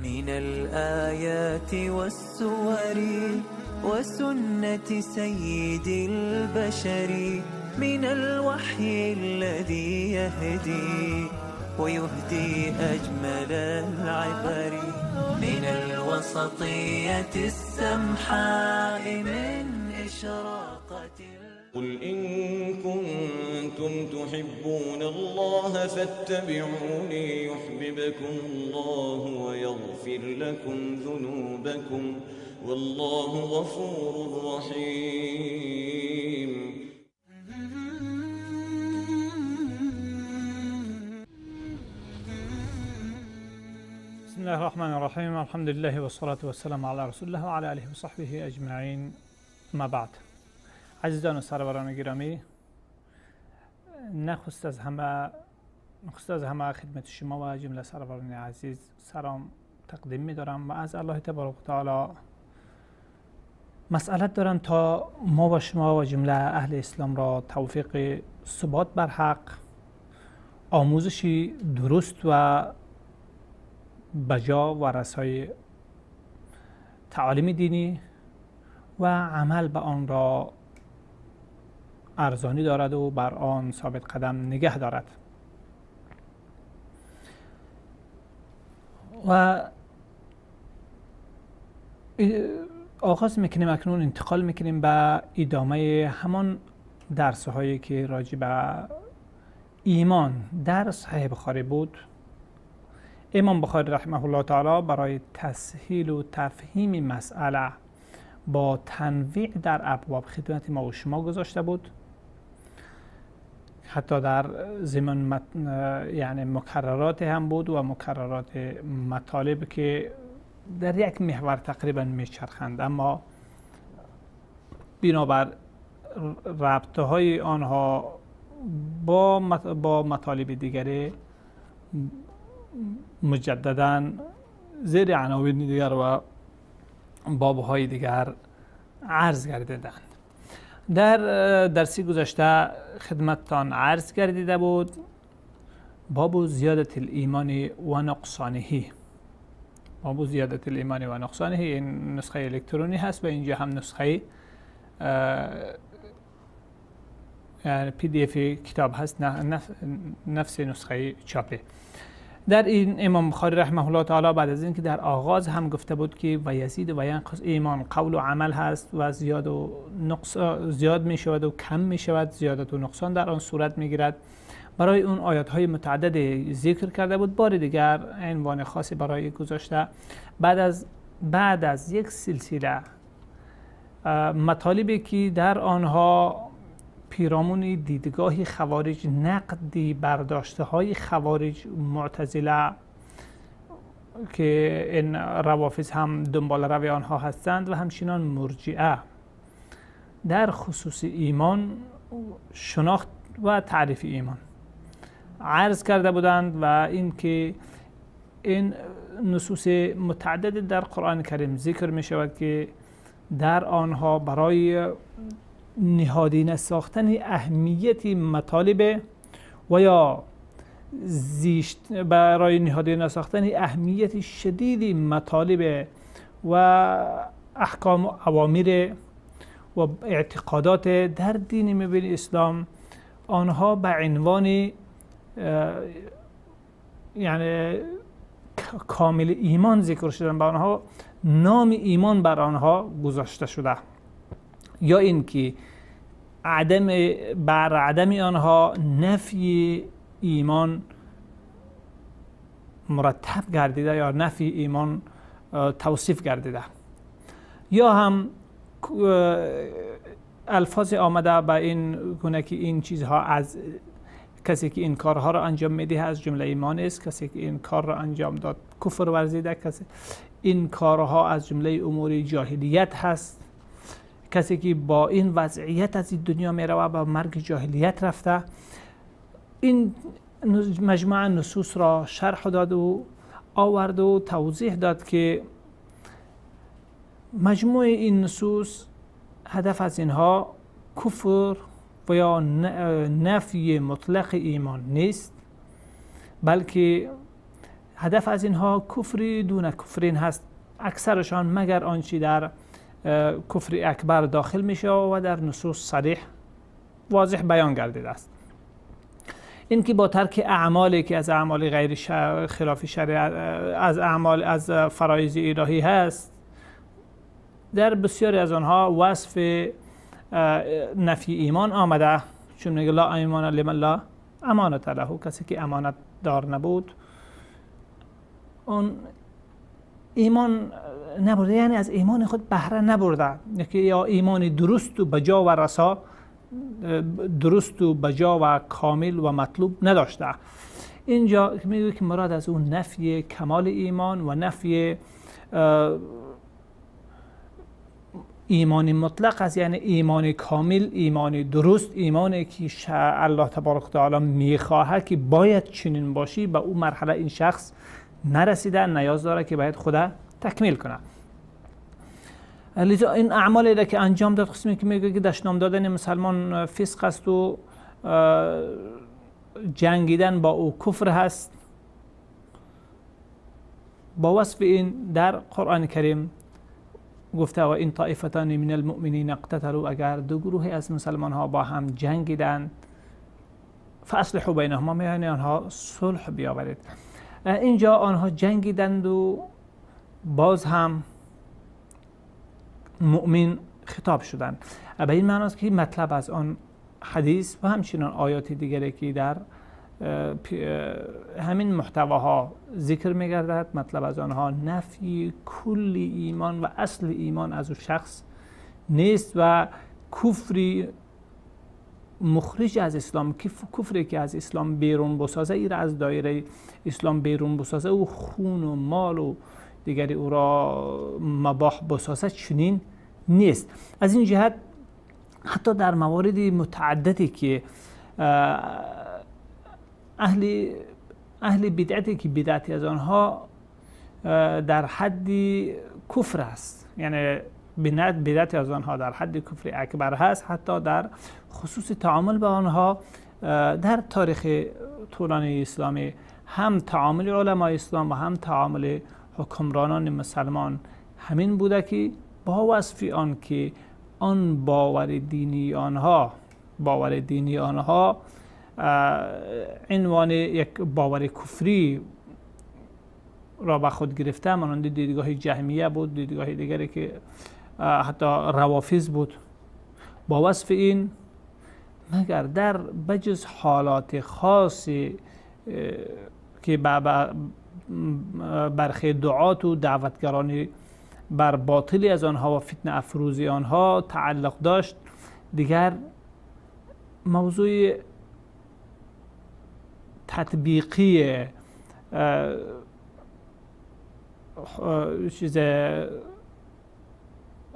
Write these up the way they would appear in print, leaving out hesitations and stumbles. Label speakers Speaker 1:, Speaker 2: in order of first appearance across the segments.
Speaker 1: من الآيات والسور وسنة سيد البشر، من الوحي الذي يهدي ويهدي أجمل العبر، من الوسطية السمحاء من إشراقة.
Speaker 2: قل إن كنتم تحبون الله فاتبعوني يحببكم الله ويغفر لكم ذنوبكم والله غفور رحيم.
Speaker 3: بسم الله الرحمن الرحيم. الحمد لله والصلاة والسلام على رسول الله و علی آله و صحبه اجمعین. ما بعد، عزیزان و سروران گرامی، نخست از همه خدمت شما و جمله سروران عزیز سلام تقدیم می دارم و از الله تبارک و تعالی مسئلت دارم تا ما و شما و جمله اهل اسلام را توفیق ثبات بر حق، آموزشی درست و بجا و رسای تعالیم دینی و عمل به آن را ارزانی دارد و بر آن ثابت قدم نگه دارد. و آغاز میکنیم، اکنون انتقال میکنیم به ادامه همان درس هایی که راجع به ایمان در صحیح بخاری بود. امام بخاری رحمه الله تعالی برای تسهیل و تفهیم مسئله با تنویع در ابواب خدمت ما و شما گذاشته بود. حتی در ضمن یعنی مکررات هم بود و مکررات مطالب که در یک محور تقریبا میچرخند، اما بنابر رابطه های آنها با مطالب دیگری مجددا زیر عناوین دیگر و بابهای دیگر عرض گردیدند. در درسی گذشته خدمتتان عرض گردیده بود باب زیادت الایمان و نقصانه. باب زیادت الایمان و نقصانه این نسخه الکترونی هست و اینجا هم نسخه یعنی پی دی اف کتاب هست، نفس نسخه چاپی. در این امام بخاری رحمه الله تعالی بعد از اینکه در آغاز هم گفته بود که و یزید و ینقص ایمان قول و عمل هست و زیاد می شود و کم می شود، زیادت و نقصان در آن صورت می گیرد، برای اون آیات های متعدد ذکر کرده بود. بار دیگر عنوان خاصی برای گذاشته بعد از یک سلسله مطالبی که در آنها پیرامون دیدگاه خوارج، نقدی برداشته های خوارج، معتزله که این روافض هم دنبال روی آنها هستند و همچنان مرجئه در خصوص ایمان، شناخت و تعریف ایمان عرض کرده بودند و اینکه این نصوص متعدد در قرآن کریم ذکر می شود که در آنها برای نهادینه ساختن اهمیت مطالب و یا برای نهادینه ساختن اهمیت شدید مطالب و احکام و اوامر و اعتقادات در دین مبین اسلام، آنها به عنوان یعنی کامل ایمان ذکر شدن، به آنها نام ایمان بر آنها گذاشته شده، یا اینکه بر عدم آنها نفی ایمان مرتب گردیده یا نفی ایمان توصیف گردیده، یا هم الفاظ آمده به این گونه که این چیزها از کسی که این کارها را انجام میده از جمله ایمان است، کسی که این کار را انجام داد کفر ورزیده، کسی این کارها از جمله امور جاهلیت هست، کسی که با این وضعیت از این دنیا میره و با مرگ جاهلیت رفته. این مجموعه نصوص را شرح داد و آورد و توضیح داد که مجموع این نصوص هدف از اینها کفر و یا نفی مطلق ایمان نیست، بلکه هدف از اینها کفری دون کفرین هست، اکثرشان مگر آنچه در کفر اکبر داخل میشه و در نصوص صریح واضح بیان گردیده است. این که با ترک اعمالی که از اعمال غیر خلاف شریعت، از اعمال از فرایض الهی هست، در بسیاری از آنها وصف نفی ایمان آمده، چون میگه لا ایمان لمن لا امانت له، کسی که امانت دار نبود اون ایمان نبرده، یعنی از ایمان خود بهره نبرده، یا ایمان درست و بجا و رسا، درست و بجا و کامل و مطلوب نداشته. اینجا میگه که مراد از اون نفی کمال ایمان و نفی ایمان مطلق است، یعنی ایمان کامل، ایمان درست، ایمانی که الله تبارک و تعالی میخواهد که باید چنین باشی، به اون مرحله این شخص نرسیده، نیاز داره که باید خدا تکمیل کنه. لذا این اعمالی را که انجام داد، قسمی که میگه که دشنام دادن مسلمان فسق است و جنگیدن با او کفر هست، با وصف این در قرآن کریم گفته و این طائفتان من المؤمنین اقتتلوا، اگر دو گروه از مسلمان ها با هم جنگیدن فاصلحوا بینهما، میان آنها صلح بیاورید. اینجا آنها جنگیدند و باز هم مؤمن خطاب شدند. به این معنی است که مطلب از آن حدیث و همچنین آیات دیگری که در همین محتواها ذکر می‌گردد، مطلب از آنها نفی کلی ایمان و اصل ایمان از اون شخص نیست و کفری مخرج از اسلام، کفری که از اسلام بیرون بسازه، ای را از دایره اسلام بیرون بسازه و خون و مال و دیگری او را مباح بسازه، چنین نیست. از این جهت حتی در موارد متعددی که اهل بدعتی که بدعتی از آنها در حد کفر است، یعنی بدعتی از آنها در حد کفر اکبر هست، حتی در خصوص تعامل با آنها در تاریخ طولانی اسلامی، هم تعامل علمای اسلام و هم تعامل حکمرانان مسلمان همین بوده که با وصف آن که آن باور دینی آنها عنوان یک باور کفری را به خود گرفته، مانند دیدگاه جهمیه بود، دیدگاه دیگری که حتی روافض بود. با وصف این مگر در بجز حالات خاصی که برخی دعات و دعوتگرانی بر باطلی از آنها و فتنه افروزی آنها تعلق داشت، دیگر موضوع تطبیقی چیز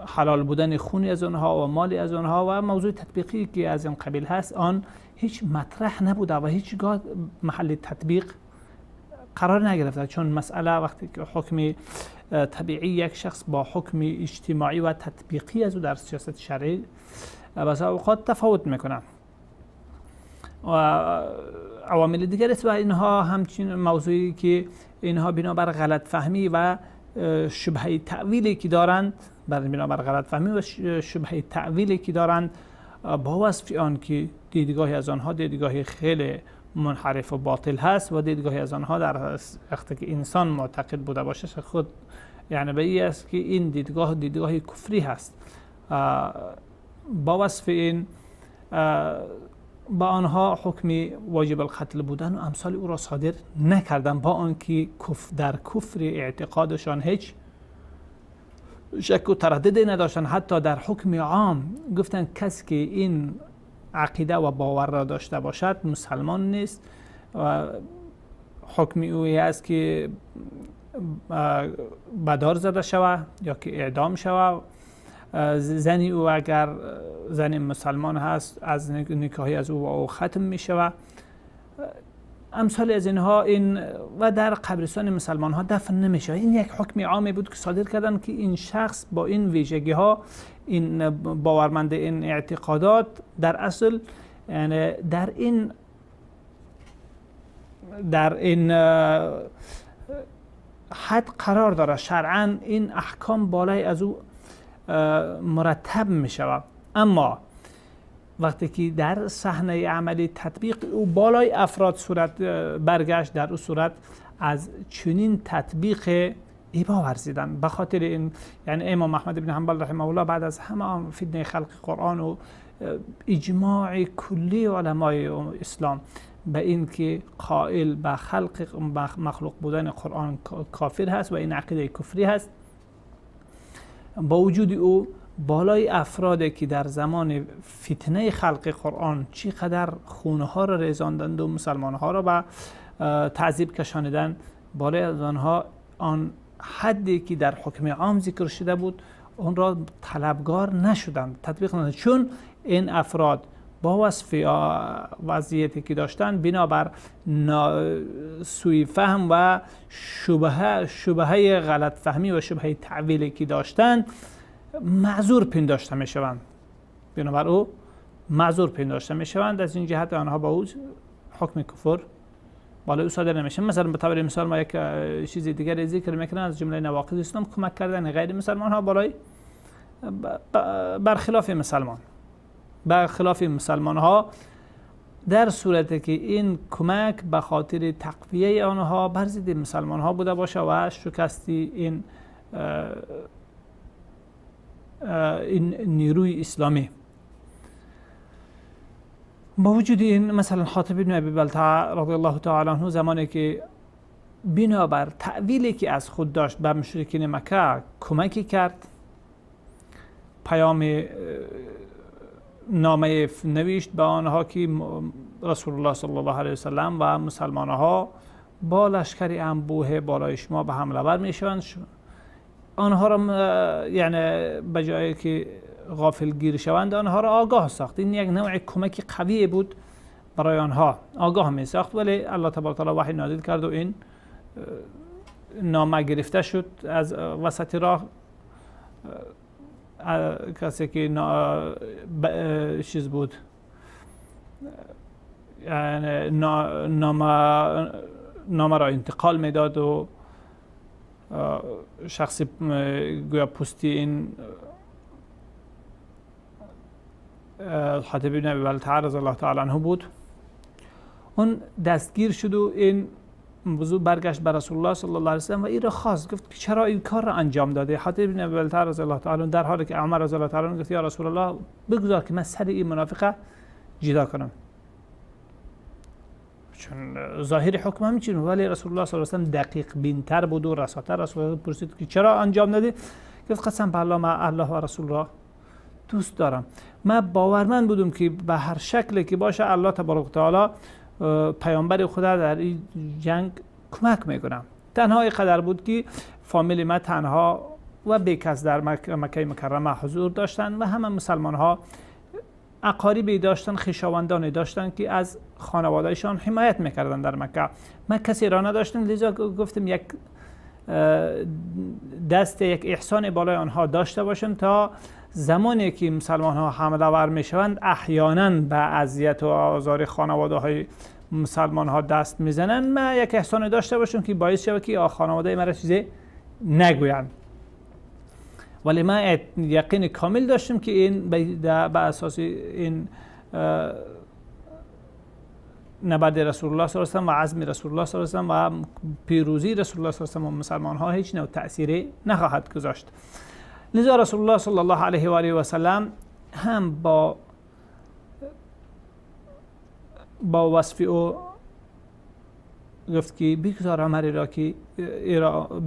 Speaker 3: حلال بودن خونی از آنها و مالی از آنها و موضوع تطبیقی که از این قبیل هست، آن هیچ مطرح نبوده و هیچگاه محل تطبیق قرار نگرفته، چون مسئله وقتی که حکم طبیعی یک شخص با حکم اجتماعی و تطبیقی از او در سیاست شرعی بسیار اوقات تفاوت میکنه. و عوامل دیگر است و اینها همچنین موضوعی که اینها بنابر غلط فهمی و شبهه تعویلی که دارند، بنابر غلط فهمی و شبهه تعویلی که دارند، با وصف آن که دیدگاهی از آنها دیدگاهی خیلی منحرف و باطل هست و دیدگاهی از آنها در وقتی که انسان معتقد بوده باشه خود یعنی به این است که این دیدگاه کفری هست. با وصف این با آنها حکم واجب القتل بودن و امثال او را صادر نکردن، با آنکه در کفر اعتقادشان هیچ شک و ترددی نداشتن. حتی در حکم عام گفتن کسی که این عقیده و باور را داشته باشد مسلمان نیست و حکم اوی است که بدار زده شود یا که اعدام شود. زنی او اگر زن مسلمان هست از نکاحی از او ختم می شود. امثال از اینها این و در قبرستان مسلمان ها دفن نمی شود. این یک حکم عامی بود که صادر کردن که این شخص با این ویژگی ها، این باورمند این اعتقادات، در اصل یعنی در این حد قرار داره، شرعاً این احکام بالای از او مرتب می شود، اما وقتی که در صحنه عملی تطبیق او بالای افراد صورت برگشت، در اون صورت از چنین تطبیق ایبا ورزیدن. به خاطر این یعنی امام احمد بن حنبل رحمه الله بعد از همه آن فتنه خلق قرآن و اجماع کلی علمای اسلام به این که قائل به خلق مخلوق بودن قرآن کافر هست و این عقیده کفری هست، با وجود او بالای افرادی که در زمان فتنه خلق قرآن چقدر خونه ها را ریزاندند و مسلمان ها را به تعذیب کشاندند، بالای از آنها آن حدی که در حکم عام ذکر شده بود اون را طلبگار نشدند، تطبیق نشدند، چون این افراد با وصف وضعیتی که داشتن بنابر سوء فهم و شبهه غلط فهمی و شبهه تعویلی که داشتن معذور پنداشته می شوند، بنابر او معذور پنداشته می شوند. از این جهت آنها با او حکم کفر بالای او صادر نمیشه. مثلا به طور مثال ما یک چیز دیگر ذکر میکنن از جمله نواقض اسلام کمک کردن غیر مسلمان ها بالای برخلاف مسلمان، برخلاف مسلمان ها، در صورتی که این کمک به خاطر تقویه آنها بر ضد مسلمان ها بوده باشه و شکستی این نیروی اسلامی. با وجود این مثلا حاتب بن ابی بلتعه رضی الله تعالی عنه زمانی که بنابر تعویلی که از خود داشت به مشرکین مکه کمکی کرد، پیام نامه نوشت به آنها که رسول الله صلی الله علیه وسلم و مسلمان ها با لشکری انبوه بالای شما به حمله ور میشوند، آنها را یعنی به جایی که غافل گیر شوند آنها را آگاه ساخت. این یک نوع کمک قوی بود برای آنها، آگاه می ساخت، ولی الله تبارک و تعالی وحی نازل کرد و این نامه گرفته شد از وسط راه. کسی که چیز بود یعنی نامه را انتقال میداد و شخصی گویا پستی این حاتب بن ابی بلتعه رضی الله تعالی عنه بود، اون دستگیر شد و این موضوع برگشت به رسول الله صلی الله علیه وسلم و این را خواست، گفت چرا این کار را انجام داده؟ حاتب بن ابی بلتعه رضی الله تعالی عنه در حالی که عمر رضی الله تعالی عنه گفت یا رسول الله بگذار که من سر این منافقه جدا کنم، چون ظاهر حکم همین چیه، ولی رسول الله صلی الله علیه و سلم دقیق بین‌تر بود و رساتر. رسول الله پرسید که چرا انجام دادی؟ گفت قسم به الله من الله و رسول را دوست دارم، من باورمند بودم که به هر شکلی که باشه الله تبارک و تعالی پیامبر خدا در این جنگ کمک میکنم. تنها قدر بود که فامیل ما تنها و بیکس در مکه مکرمه حضور داشتن و همه مسلمان ها اقاربی داشتن، خویشاوندانی داشتن که از خانوادهشان حمایت میکردن در مکه. ما کسی را نداشتیم، لذا گفتم یک دست یک احسان بالای آنها داشته باشم تا زمانی که مسلمان ها حمله ور میشوند احیانا به اذیت و آزار خانواده های مسلمان ها دست میزنند، ما یک احسان داشته باشم که باعث شود که خانواده مرا چیزی نگویند. ولی ما یقین کامل داشتم که این به اساس این نبرد رسول الله صلی الله علیه و آله و عزم رسول الله صلی الله علیه و آله و پیروزی رسول الله صلی الله علیه و آله و مسلمان ها هیچ نوع تأثیری نخواهد گذاشت. لذا رسول الله صلی الله علیه و آله و سلم هم با وصف او گفت که بگذار عمری را که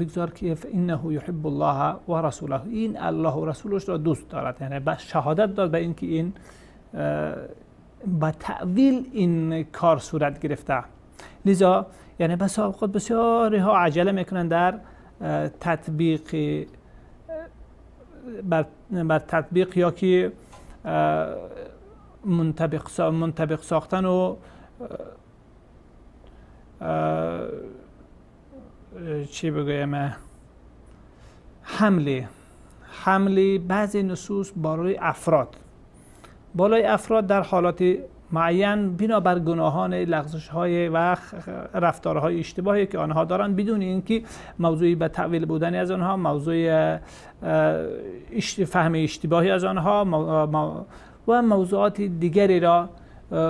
Speaker 3: بگذار که انه یحب الله و رسوله، این الله و رسولش را دوست دارد، یعنی با شهادت داد به این که این با تعویل این کار صورت گرفته. لذا یعنی بس خود بسیاری ها عجله میکنن در تطبیق بر تطبیق یا که منطبق ساختن و چی بگویم حمله بعضی نصوص بالای افراد در حالات معین بنابر گناهان، لغزش‌های و رفتارهای اشتباهی که آنها دارند، بدون اینکه موضوعی به تأویل بودن از آنها، موضوع فهم اشتباهی از آنها و موضوعات دیگری را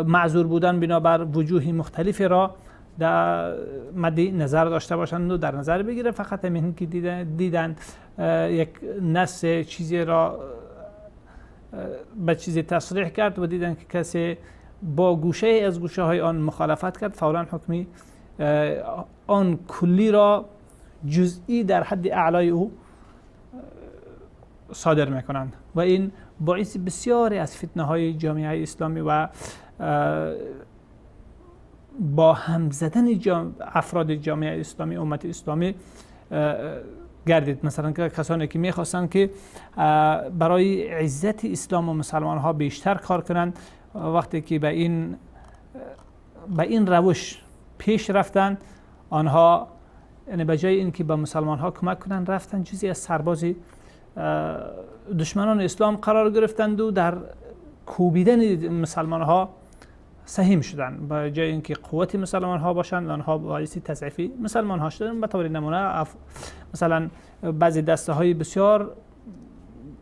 Speaker 3: معذور بودن بنابر وجوه مختلفی را در مد نظر داشته باشند و در نظر بگیره. فقط همین که دیدن یک نص چیزی را به چیزی تصریح کرد و دیدن که کسی با گوشه از گوشه های آن مخالفت کرد، فوراً حکمی آن کلی را جزئی در حد اعلای او صادر میکنند و این باعث بسیاری از فتنه های جامعه اسلامی و با هم زدن افراد جامعه اسلامی، امت اسلامی گردید. مثلا کسانی که میخواستند که برای عزت اسلام و مسلمان ها بیشتر کار کنند، وقتی که به این روش پیش رفتند، آنها یعنی به جای اینکه به مسلمان ها کمک کنند، رفتن جزئی از سربازی دشمنان اسلام قرار گرفتند و در کوبیدن مسلمان ها سهیم شدند. به جای اینکه قوت مسلمان ها باشند، آنها باعث تضعیف مسلمان ها شدند. به طور نمونه مثلا بعضی دسته های بسیار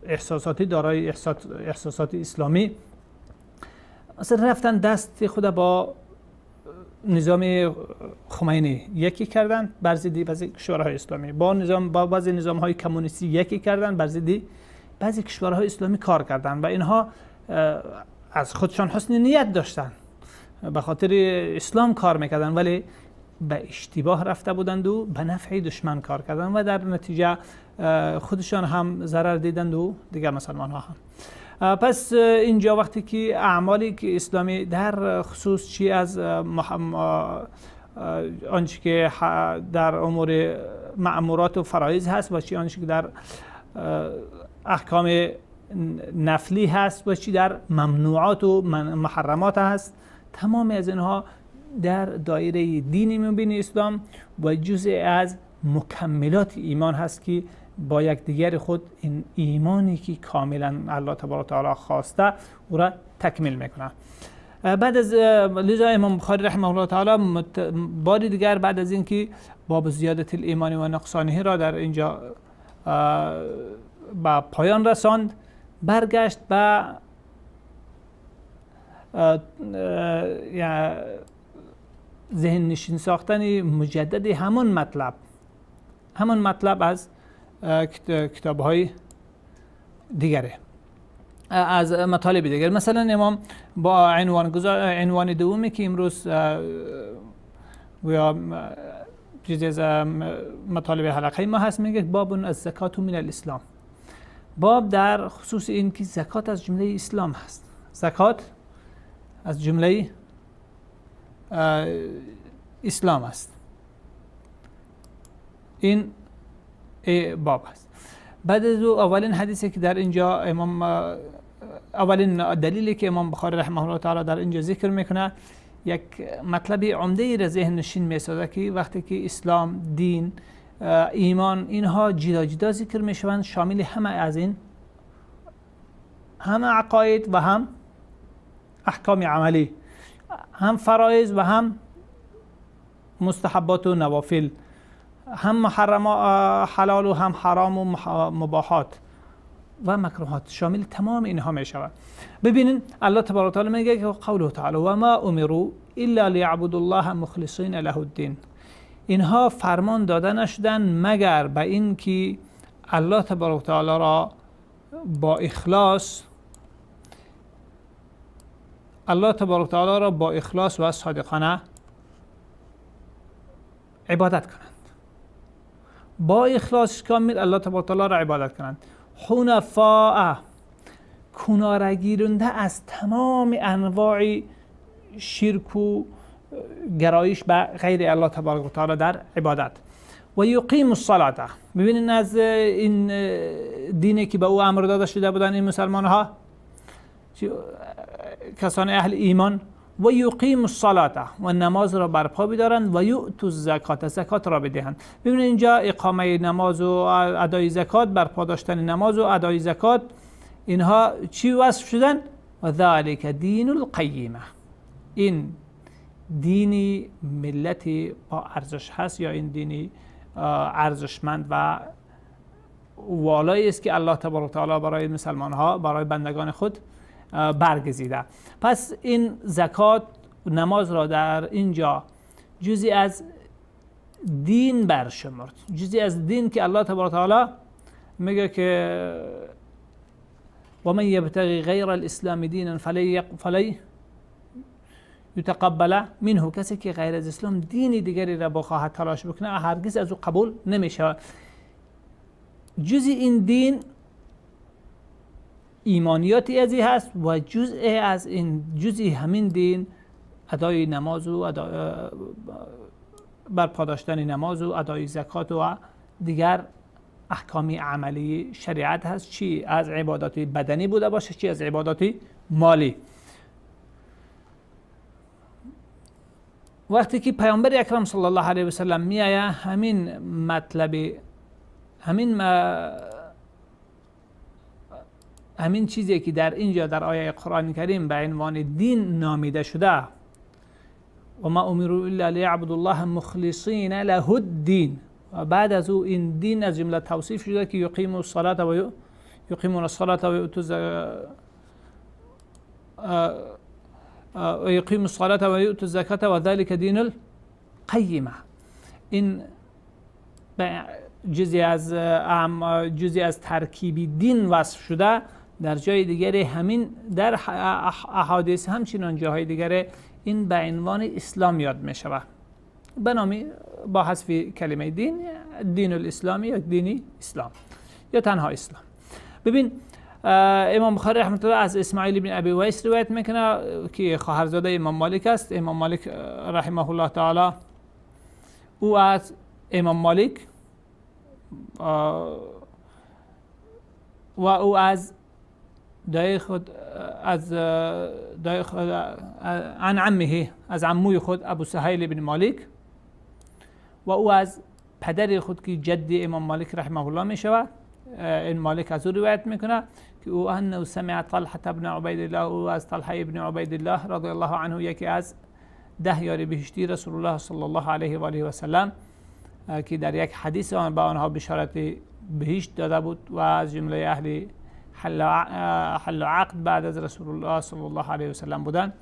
Speaker 3: احساساتی دارای احساسات اسلامی مثلا رفتن دست خود با نظام خمینی یکی کردن بر ضد بعضی کشورهای اسلامی، با بعضی نظام‌های کمونیستی یکی کردن بر ضد بعضی کشورهای اسلامی کار کردن و اینها از خودشان حسن نیت داشتن، به خاطر اسلام کار میکردن، ولی به اشتباه رفته بودند و به نفع دشمن کار کردن و در نتیجه خودشان هم ضرر دیدند و دیگر مسلمان ها هم. پس اینجا وقتی که اعمالی که اسلامی در خصوص چی از آنچه که در امور مأمورات و فرایض هست و چی آنچه که در احکام نفلی هست و چی در ممنوعات و محرمات هست، تمام از اینها در دایره دینی مبین اسلام و جزء از مکملات ایمان هست که با یک دیگر خود این ایمانی که کاملا الله تبارک و تعالی خواسته او را تکمیل میکنه. بعد از لذا امام بخاری رحمه الله تعالی باری دیگر بعد از اینکه باب زیادت الایمان و نقصانه را در اینجا با پایان رساند، برگشت به ذهن نشین ساختن مجدد همون مطلب از کتاب‌های دیگره، از مطالب دیگر. مثلا امام با عنوان دومی که امروز یا چیزی از مطالب حلقه ما هست، میگه باب از زکات من الاسلام. باب در خصوص این که زکات از جمله اسلام هست، زکات از جمله اسلام است. این باب است. بعد از اولین حدیثی که در اینجا اولین دلیلی که امام بخاری رحمه الله تعالی در اینجا ذکر میکنه، یک مطلب عمده را ذهن نشین میسازه که وقتی که اسلام، دین، ایمان اینها جدا جدا ذکر میشوند، شامل همه از این، هم عقاید و هم احکام عملی، هم فرایض و هم مستحبات و نوافل، هم محرم حلال و هم حرام و مباحات و مکروهات، شامل تمام اینها می شود. ببینین الله تبارک و تعالی میگه که قوله تعالی و ما امروا الا ليعبدوا الله مخلصین له الدین. اینها فرمان داده نشدن مگر به این که الله تبارک و تعالی را با اخلاص و صادقانه عبادت کنند. با اخلاص کامل الله تبارک و تعالی را عبادت کنند. حنفاء، کنارگیرنده از تمام انواع شرک و گرایش به غیر الله تبارک و تعالی در عبادت. و یقیم الصلاة. ببینید از این دینی که به او امر داده شده بودن این مسلمان ها، کسان اهل ایمان، و یقیم الصلاة، و نماز را برپا بدارند، و یؤتوا الزکات، زکات را بدهند. ببینید اینجا اقامه نماز و ادای زکات، برپا داشتن نماز و ادای زکات، اینها چی وصف شدن؟ و ذلک دین القیمه. این دینی ملتی با ارزش هست یا این دینی ارزشمند و والایی است که الله تبارک و تعالی برای مسلمان ها، برای بندگان خود برگزیده. پس این زکات نماز را در اینجا جزئی از دین برشمرد، جزئی از دین که الله تبارک و تعالی میگه که و من یبتغی غیر الاسلام دینا فلی یتقبل منه، کسی که غیر از اسلام دینی دیگری را بخواهد تلاش بکنه هرگز از او قبول نمیشه. جزء این دین ایمانیاتی ازی هست و جزء همین دین ادای نماز و برپا داشتن نماز و ادای زکات و دیگر احکامی عملی شریعت هست، چی از عبادات بدنی بوده باشه چی از عبادات مالی. وقتی که پیامبر اکرم صلی الله علیه و سلم میآید همین مطلب همین چیزی که در اینجا در آیه قرآن کریم به عنوان دین نامیده شده و ما امروا الا لیعبدوا الله مخلصین له الدین، و بعد از او این دین از جمله توصیف شده که یقیمون الصلاة و یقیمون الصلاة و یقیمون الصلاة و یؤتوا الزکاة و ذلک دین القیمه. این جزئی از ترکیبی دین وصف شده در جای دیگری، همین در احادیث همچنان جاهای دیگری این به عنوان اسلام یاد می شود، به نام با حذف کلمه دین الاسلامی یا دینی اسلام یا تنها اسلام. ببین امام بخاری رحمه الله از اسماعیل بن ابی ویس روایت میکنه که خواهرزاده امام مالک است. امام مالک رحمه الله تعالی او از امام مالک و او از دای خود عن عمه از عموی خود ابو سهیل بن مالک و او از پدر خود که جد امام مالک رحمه الله می شود. این مالک از او روایت میکنه که او انه سمع طلحه بن عبید الله، او از طلحه ابن عبید الله رضی الله عنه یکی از 10 یار بهشتی رسول الله صلی الله علیه و آله و سلم که در یک حدیث به آنها بشارت بهشت داده بود و از جمله اهل حل و عقد بعد از رسول الله صلی الله علیه و سلم بودن،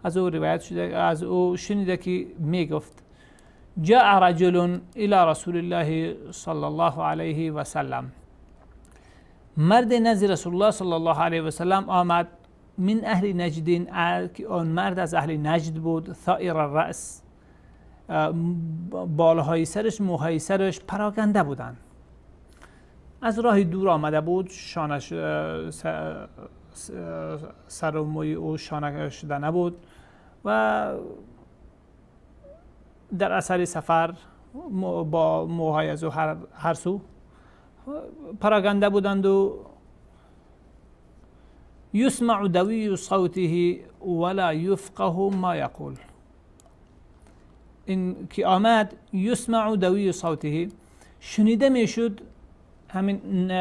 Speaker 3: از او روایت شده، از او شنیده که می گفت جاء رجل الى رسول الله صلی الله علیه و سلم، مرد نزد رسول الله صلی الله علیه و سلم آمد من اهل نجد، که آن مرد از اهل نجد بود، ثائر الرأس، بالهای سرش موهای سرش پراکنده بودند، از راه دور آمده بود، شانش سر و موی او شانه شده نبود و در اثر سفر با موهای از او هر سو پراکنده بودند و یسمع دوی صوته ولا یفقه ما یقول. این که آمد یسمع دوی صوته، شنیده میشد همین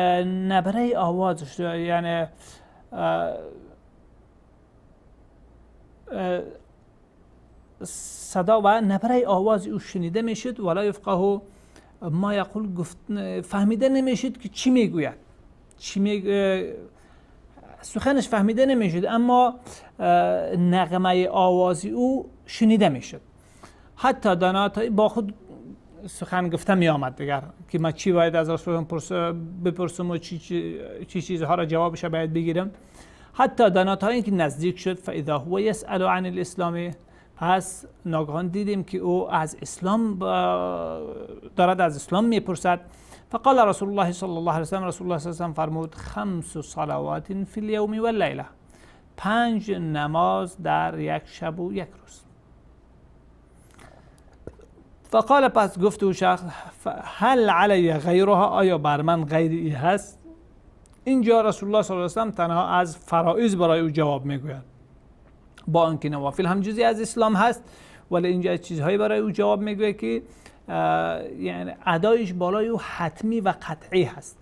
Speaker 3: نبره آوازش، یعنی صدا و نبره آواز او شنیده میشد، ولا یفقه ما یقول، فهمیده نمیشد که چی میگوید، سخنش فهمیده نمیشد اما نغمه آوازی او شنیده میشد. حتی دانات با خود سخن گفته می آمد دیگر که من چی باید از رسول بپرسم و چی چیزها را جوابش باید بگیرم. حتی دانات هایی که نزدیک شد فاذا هو یسأل عن الاسلام، پس ناگهان دیدیم که او از اسلام دارد از اسلام میپرسد. فقال رسول الله صلی الله علیه و سلم، رسول الله صلی الله علیه و سلم فرمود 5 صلوات فی اليوم و اللیله، 5 نماز در یک شب و یک روز. فقال، پس گفت او شخص هل علی غیرها، آیا بر من غیری هست؟ اینجا رسول الله صلی الله علیه و سلم تنها از فرائض برای او جواب میگوید، با آنکه نوافل هم جزئی از اسلام هست، ولی اینجا چیزهایی برای او جواب میگوید که یعنی ادایش بالای او حتمی و قطعی هست.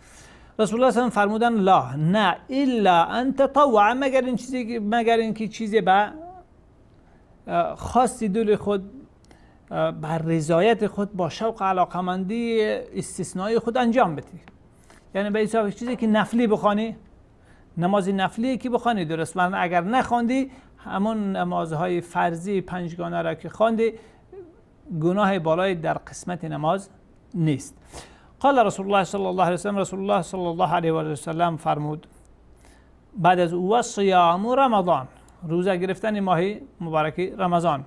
Speaker 3: رسول الله صلی الله علیه و سلم فرمودن لا، نه، الا ان تطوع، مگر اینکه چیزی به خاصی دل خود بر رضایت خود با شوق علاقمندی استثنایی خود انجام بدی. یعنی به حساب چیزی که نفلی بخوانی، نماز نفلی که بخوانی درست، ولی اگر نخواندی همون نمازهای فرضی پنجگانه را که خواندی گناه بالای در قسمت نماز نیست. قال رسول الله صلی الله علیه و سلم، رسول الله صلی الله علیه و سلم فرمود بعد از او صیام رمضان، روزه گرفتن ماه مبارک رمضان.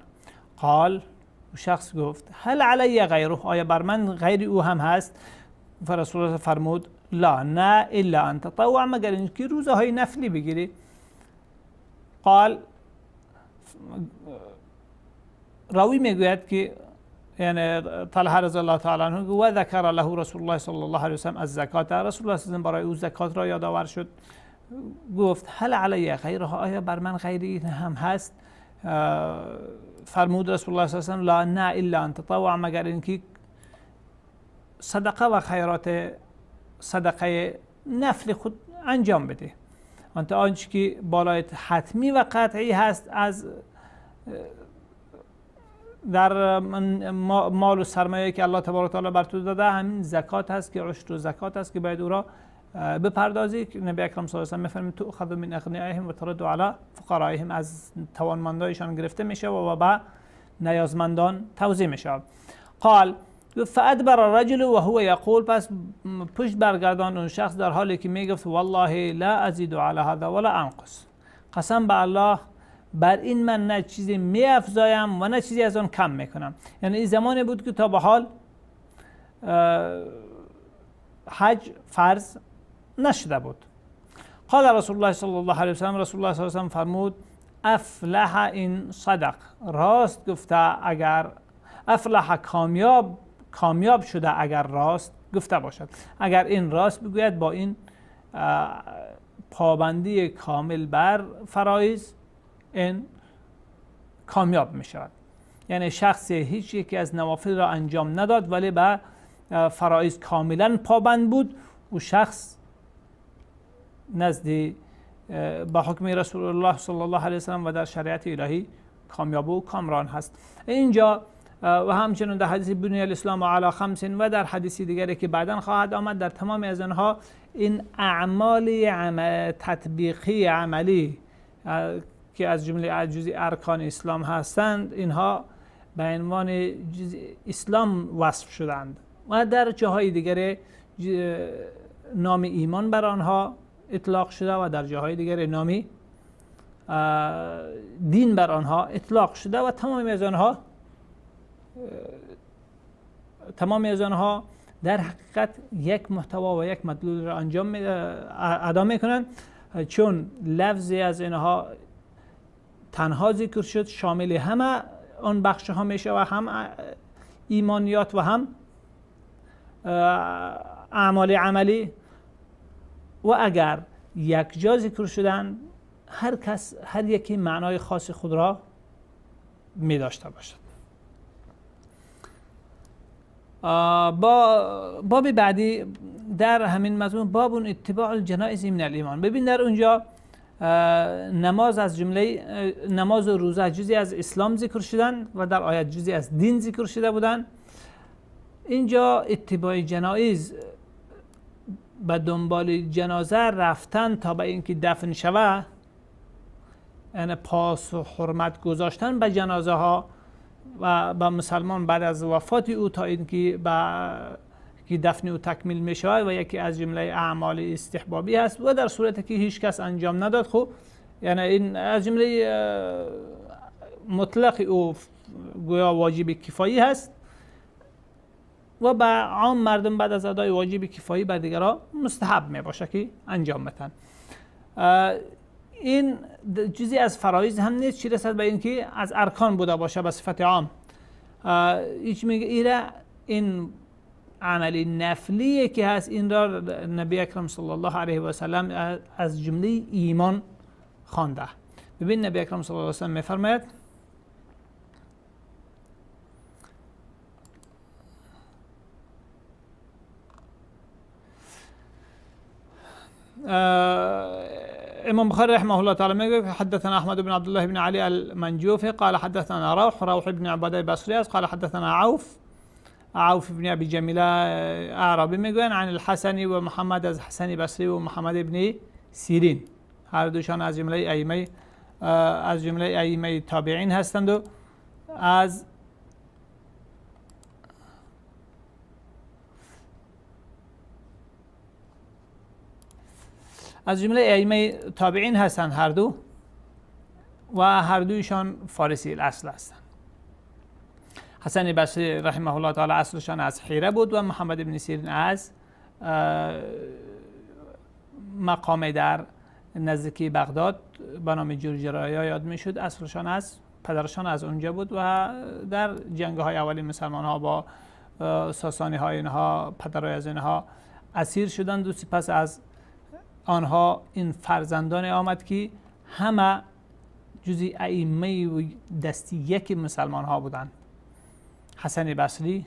Speaker 3: قال شخص گفت هل علی غیره، آیا بر من غیر او هم هست؟ فرسول الله فرمود لا، نه الا ان تطوع، مگر اینکه روزه های نفلی بگیری. قال راوی میگوید که یعنی طلحه رضی الله تعالی عنه و ذکر له رسول الله صلی الله علیه و سلم از زکات، رسول الله صلی الله برای او زکات را یادآور شد. گفت هل علی غیره، آیا بر من غیر این هم هست؟ فرمود رسول الله صلی الله علیه و سلم لا، نه الا ان تطوع، مگر اینکه صدقه و خیرات صدقه نفل خود انجام بده. آنچه که بالای حتمی و قطعی هست از در مال و سرمایه که الله تبارک و تعالی بر تو داده همین زکات هست که عشر و زکات هست که باید او را بپردازی. نبی اکرم صلی الله علیه و سلم می‌فرماید تؤخذ من اغنیائهم و ترد علی فقرائهم، از توانمندایشان گرفته میشه و به نیازمندان توزیع میشه. قال فادبر الرجل وهو یقول، پس پشت برگردان اون شخص در حالی که میگفت والله لا ازید علی هذا ولا انقص، قسم به الله بر این من نه چیزی می افزایم و نه چیزی از آن کم میکنم. یعنی این زمانی بود که تا به حال حج فرض نشده بود. قال رسول الله صلی الله علیه و سلم، رسول الله صلی الله علیه و سلم فرمود افلح این صدق، راست گفته اگر، افلح کامیاب شده اگر راست گفته باشد. اگر این راست بگوید با این پابندی کامل بر فرایض این کامیاب می شود. یعنی شخص هیچ یکی از نوافل را انجام نداد ولی به فرایض کاملا پابند بود، و شخص نزد با حکم رسول الله صلی الله علیه و سلم و در شریعت الهی کامیاب و کامران هست. اینجا و همچنین در حدیث بنی الاسلام علی خمس و در حدیث دیگری که بعداً خواهد آمد، در تمام از آنها این اعمال تطبیقی عملی که از جمله جزء ارکان اسلام هستند، اینها به عنوان جزء اسلام وصف شدند و در جاهای دیگر نام ایمان بر آنها اطلاق شده و در جاهای دیگر نام دین بر آنها اطلاق شده و تمام از آنها در حقیقت یک محتوا و یک مدلول را انجام ادا میکنند، چون لفظی از اینها تنها ذکر شد شامل همه آن بخش ها میشه و هم ایمانیات و هم اعمال عملی، و اگر یک جا ذکر شدن هر یکی معنای خاص خود را می داشته باشد. باب بعدی در همین مضمون باب اتباع الجنائز من الایمان. ببین در اونجا نماز از جمله نماز و روزه جزئی از اسلام ذکر شدن و در آیت جزئی از دین ذکر شده بودن. اینجا اتباع جنائز به دنبال جنازه رفتن تا به اینکه دفن شود، یعنی پاس و حرمت گذاشتن به جنازه ها و به مسلمان بعد از وفات او تا اینکه که دفن او تکمیل می شود و یکی از جمله اعمال استحبابی است و در صورتی که هیچ کس انجام نداد، خب یعنی این از جمله مطلق او گویا واجب کفایی هست و به عام مردم بعد از ادای واجب کفایی بر دیگران مستحب می باشه که انجام بدن. این چیزی از فرایض هم نیست، چی رسد به اینکه از ارکان بوده باشه به صفت عام. هیچ میگه این عملی نفلی که هست، این را نبی اکرم صلی الله علیه و سلم از جمله ایمان خوانده. ببین نبی اکرم صلی الله علیه و سلم میفرماید امام بخاری رحمه الله تعالی میگه حدثنا احمد بن عبد الله بن علی المنجوفی قال حدثنا روح بن عباده بصری است قال حدثنا عوف بن ابي جميله اعرابی میگوین عن الحسنی و محمد از حسن بصری و محمد بن سیرین، هر دوشان از جمله ائمه تابعین هستند و از جمله ائمه تابعین هستند هر دو، و هر دویشان فارسی الاصل هستند. حسن بصری رحمه الله تعالی اصلشان از حیره بود و محمد بن سیرین از مقام در نزدیکی بغداد به نام جرجرایا یاد میشد. اصلشان از پدرشان از اونجا بود و در جنگ های اولی مسلمان ها با ساسانی های اینها پدرای از اینها اسیر شدند و سپس از آنها این فرزندان آمد که همه جزی ائمه و دستی یک مسلمان ها بودند. حسن بصری،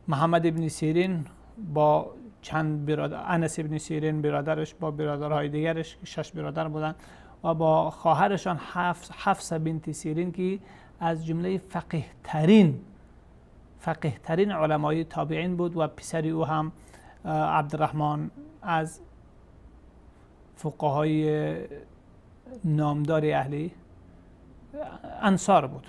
Speaker 3: محمد ابن سیرین با چند برادر، انس ابن سیرین برادرش با برادرهای دیگرش 6 برادر بودند و با خواهرشان حفصه بنت سیرین که از جمله فقیه ترین علمای تابعین بود و پسری او هم عبدالرحمن از فقهای نامدار اهل انصار بود.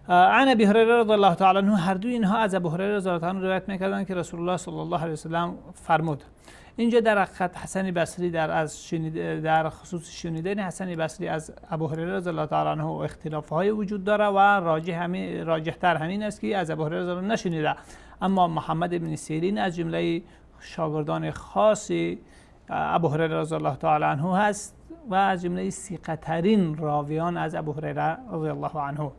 Speaker 3: عن ابی هریره رضی الله تعالی عنه، هر دو اینها از ابو هریره رضی الله عنه روایت میکردند که رسول الله صلی الله علیه و سلم فرمود. اینجا در خط حسن بصری در خصوص شنیدن حسن بصری از ابو هریره رضی الله تعالی عنه اختلاف‌های وجود داره و راجح تر همین است که از ابو هریره رضی الله عنه نشنیده، اما محمد بن سیرین از جمله شاگردان خاص ابو هریره رضی الله تعالی عنه هست و از جمله ثقه‌ترین راویان از ابو هریره رضی الله عنه.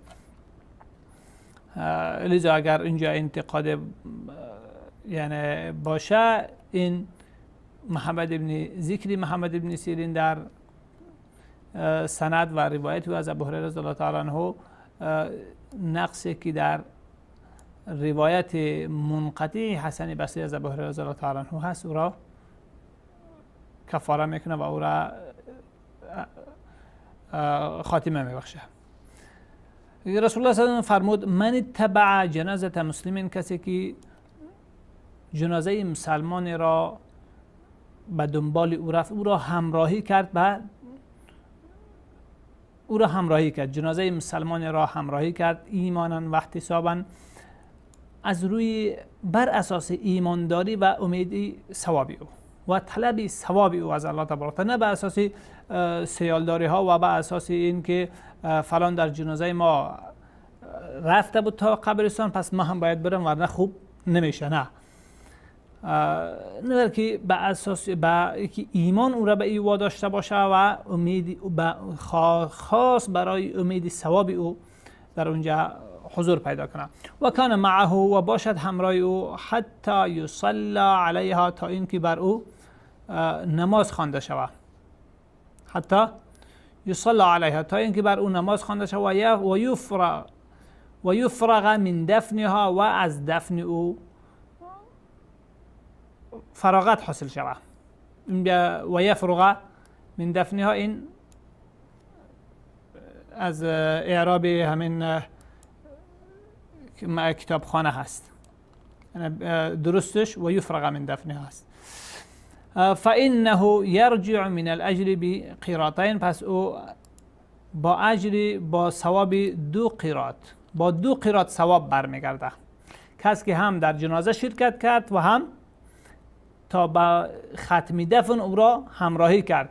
Speaker 3: لذا اگر اینجا انتقاد یعنی باشه، این ذکر محمد ابن سیرین در سند و روایت و از ابو هریره رضی الله تعالی عنه نقصی که در روایت منقطع حسن بصری از ابو هریره رضی الله تعالی عنه هست او را کفاره میکنه و او را خاتمه میبخشه. رسول الله صلی الله علیه و آله فرمود من اتبع جنازه مسلمین، کسی که جنازه مسلمان را به دنبال او رفت، او را همراهی کرد، جنازه مسلمان را همراهی کرد ایمانا و احتسابا، از روی بر اساس ایمانداری و امید ثواب او و طلب ثواب او از الله تبارک و تعالی، نه به اساس سیالداری ها و به اساس این که فلان در جنازه ما رفته بود تا قبرستان پس ما هم باید برم ورنه خوب نمیشه. نه بلکه به اساس که ایمان او را به او واداشته باشه و امید خاص برای امید ثواب او در اونجا حضور پیدا کنه. و کان معه، و باشد همراه او، حتی یصلی علیها، تا اینکه بر او نماز خوانده شود. حتی یصلی علیها، تا اینکه بر او نماز خوانده شود و یفرغ من دفنها، و از دفن او فراغت حاصل شود. و یفرغ من دفنها، این از اعراب همین کتابخانه هست، درستش و یفرغ من دفنها هست. فانه یرجع من الاجر بقیراتین، پس او با اجر با ثواب 2 قیرات، با 2 قیرات ثواب برمیگرده. کسی که هم در جنازه شرکت کرد و هم تا با ختم دفن او را همراهی کرد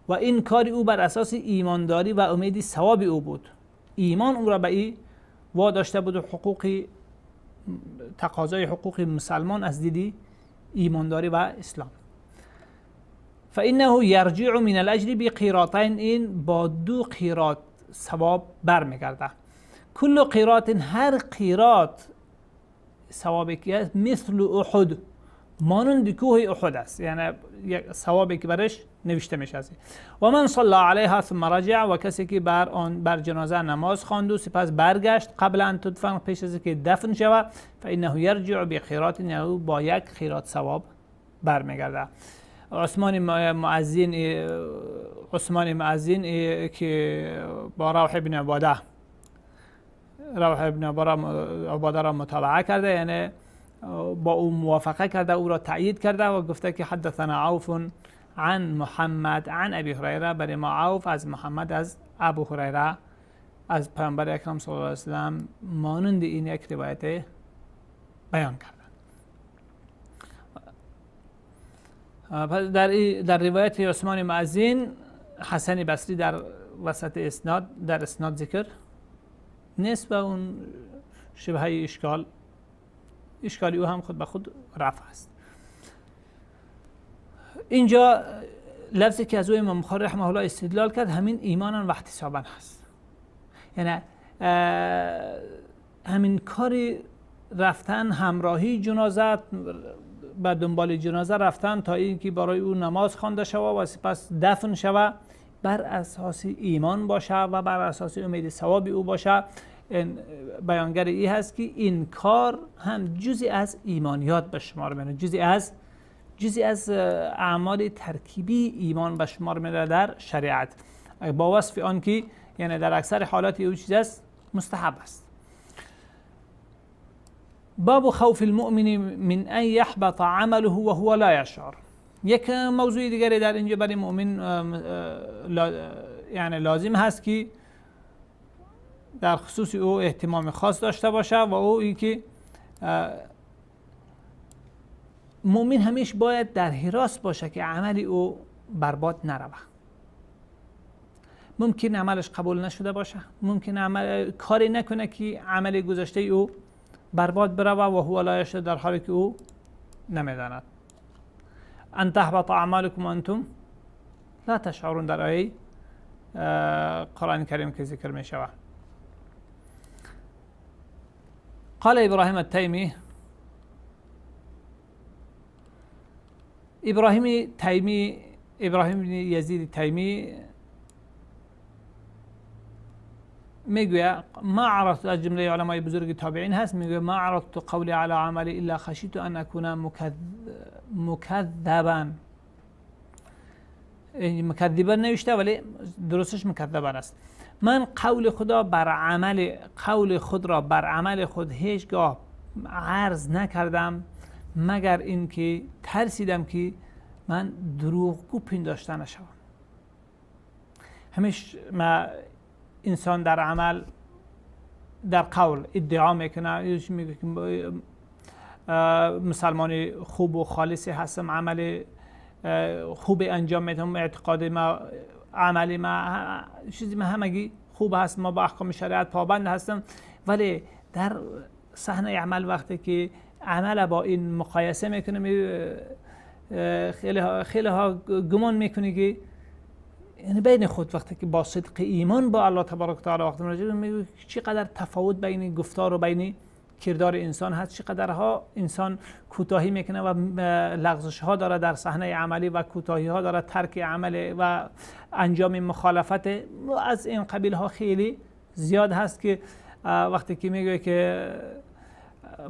Speaker 3: و این کاری او بر اساس ایمانداری و امید ثواب او بود. ایمان او را به این واداشته بود و تقاضای حقوق مسلمان از دیدی ایمانداری و اسلام. فانه یرجع من الاجر بقیراتین، این با 2 قیرات ثواب برمیگرده. کل قیرات، هر قیرات ثوابی که مثل احد، مانند کوه احد است، یعنی یک ثوابی که برش نوشته میشه. و من صلی علیها ثم رجع، و کسی که بر جنازه نماز خواند و سپس برگشت قبل ان تدفن، پیش از که دفن شود، فانه یرجع بقیرات، یعنی با 1 قیرات ثواب برمیگرده. عثمان معزین که با روح ابن عباده را متابعه کرده، یعنی با او موافقه کرده، او را تأیید کرده و گفته که حدثنا عوف عن محمد عن ابی هریره، برای ما عوف از محمد از ابو هریره از پیامبر اکرم صلی الله علیه و سلم مانند این یک روایت بیان کرده. در روایت عثمان معزین حسن بصری در وسط اسناد ذکر نیست و اون شبهه اشکالی او هم خود به خود رفع است. اینجا لفظی که از او امام بخاری رحمه الله استدلال کرد همین ایمانا و احتسابا هست، یعنی همین کاری رفتن همراهی جنازه، به دنبال جنازه رفتن تا اینکه برای او نماز خوانده شود و سپس دفن شود، بر اساس ایمان باشه و بر اساس امید ثواب او باشه. بیانگر ای هست که این کار هم جزئی از ایمانیات به شمار میره، جزئی از اعمال ترکیبی ایمان به شمار میره در شریعت، با وصف آن که یعنی در اکثر حالات او چیز است مستحب است. باب خوف المؤمن من ان يحبط عمله وهو لا يشعر. یک موضوع دیگری در اینجا برای مؤمن یعنی لازم هست که در خصوص او اهتمام خاص داشته باشه و او این که مؤمن همیشه باید در حراس باشه که عمل او برباد نروه. ممکن عملش قبول نشده باشه، ممکن کاری نکنه که عمل گذشته او برباد بروه و هو لا یشعر، در حالی که او نمیداند. ان تحبط اعمالکم وانتم لا تشعرون، در آیه قرآن کریم که ذکر می شود. قال ابراهیم التیمی، ابراهیم یزید تیمی میگوید ما عرفت، از جمله علمای بزرگ تابعین هست، میگوید ما عرفت قولی علی عملی الا خشیت ان اکون مکذبا. مکذبا نوشته ولی درستش مکذبا است. من قول خود را بر عمل خود هیچگاه عرض نکردم مگر اینکه ترسیدم که من دروغگو پنداشته نشوم. همیشه ما انسان در عمل، در قول ادعا میکنه، میگه که مسلمان خوب و خالصی هستم، عمل خوب انجام میدم، اعتقاد ما، عملی ما، چیزی ما همگی خوب هست، ما با احکام شریعت پابند هستم، ولی در صحنه عمل وقتی که عمل با این مقایسه میکنه، خیلی ها گمان میکنه که یعنی بین خود وقتی که با صدق ایمان با الله تبارک و تعالی وقتی مراجعه میگه چقدر تفاوت بین گفتار و بین کردار انسان هست، چقدرها انسان کوتاهی میکنه و لغزش ها داره در صحنه عملی و کوتاهی ها داره، ترک عمل و انجام مخالفت از این قبیل ها خیلی زیاد هست که وقتی که میگه که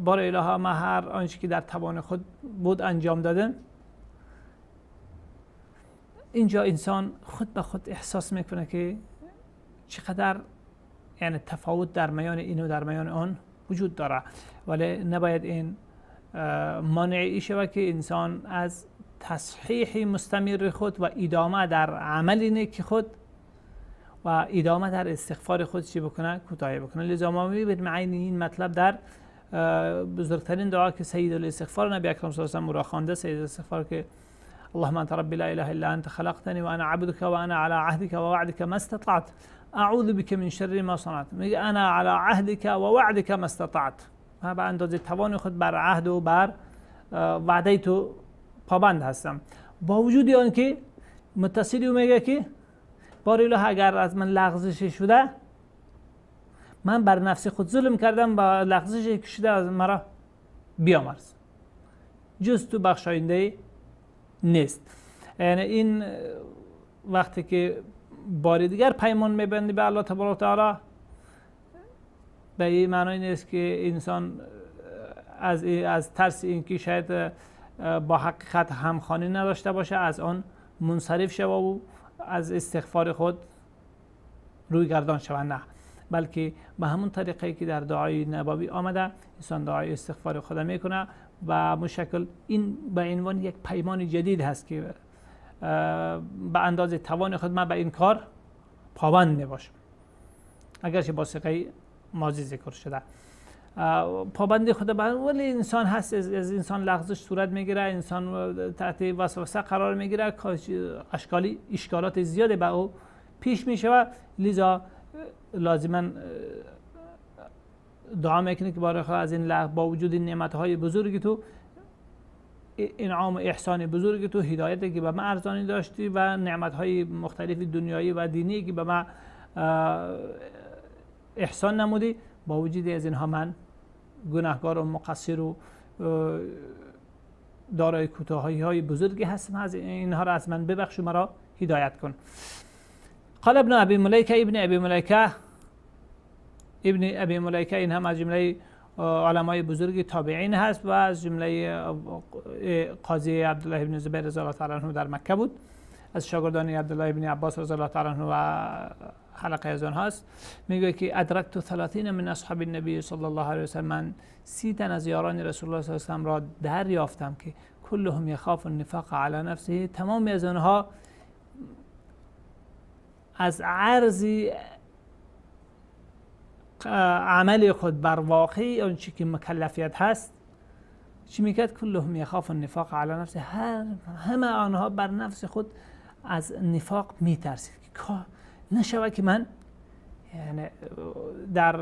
Speaker 3: بار الها ما هر آنچه که در توان خود بود انجام دادن، اینجا انسان خود به خود احساس میکنه که چقدر یعنی تفاوت در میان این و در میان آن وجود داره، ولی نباید این مانعی شود که انسان از تصحیح مستمر خود و ادامه در عمل نیک خود و ادامه در استغفار خود چی بکنه؟ کوتاهی بکنه. لذا ما می‌بینیم عین این مطلب در بزرگترین دعا که سید الاستغفار نبی اکرم صلی الله علیه و آله را خوانده، سید الاستغفار که اللهم انت ربی لا اله الا انت خلقتنی و انا عبدك و انا على عهدك و وعدك ما استطعت اعوذ بك من شر ما صنعت. میگه انا على عهدك و وعدك ما استطعت، من به اندازه توان خود بر عهد و بر وعده تو پابند هستم. با وجود آن که متصلی میگه که بار الله اگر از من لغزش شده، من بر نفس خود ظلم کردم، با لغزش شده از مرا بیامرز، جز تو بخشاینده نیست. یعنی این وقتی که بار دیگر پیمان میبندی به الله تبارک و تعالی، به این معنی نیست که انسان از ترس اینکه شاید با حقیقت همخوانی نداشته باشه، از آن منصرف شود و از استغفار خود روی گردان شود. نه، بلکه به همون طریقه که در دعای نبوی آمده انسان دعای استغفار خود میکنه و مشکل این به عنوان یک پیمان جدید هست که به اندازه توان خود من به این کار پابند میباشم، اگرچه با صیغه ماضی ذکر شده. پابندی خود به ولی انسان هست، از انسان لغزش صورت میگیره، انسان تحت وسوسه قرار میگیره، اشکالات زیاده به او پیش میشه، لذا لازما دعا میکنه که بارخ از این لغز با وجود این نعمتهای بزرگی تو، انعام و احسان بزرگی تو، هدایتی که به من ارزانی داشتی و نعمتهای مختلف دنیایی و دینی که به من احسان نمودی، با وجود از اینها من گناهکار و مقصر و دارای کوتاهی های بزرگی هستم، از اینها را از من ببخش و مرا هدایت کن. قال ابن ابی ملیکه این هم از جمله علمای بزرگ تابعین هست و از جمله قاضی عبدالله بن زبیر رضی الله تعالی عنه در مکه بود، از شاگردان عبدالله بن عباس رضی الله تعالی عنه و حلقه از آنها است. میگه که ادرکت 30 من اصحاب النبی صلی الله علیه و سلم، من 30 تن از یاران رسول الله صلی الله علیه و سلم را دریافتم که کلهم یخاف النفاق علی نفسه، تمام از آنها از عرض عمل خود بر واقع آن چیزی که مکلفیت هست چی میگه؟ کلهم یخاف النفاق علی نفسه، همه آنها بر نفس خود از نفاق میترسید که نشود که من یعنی در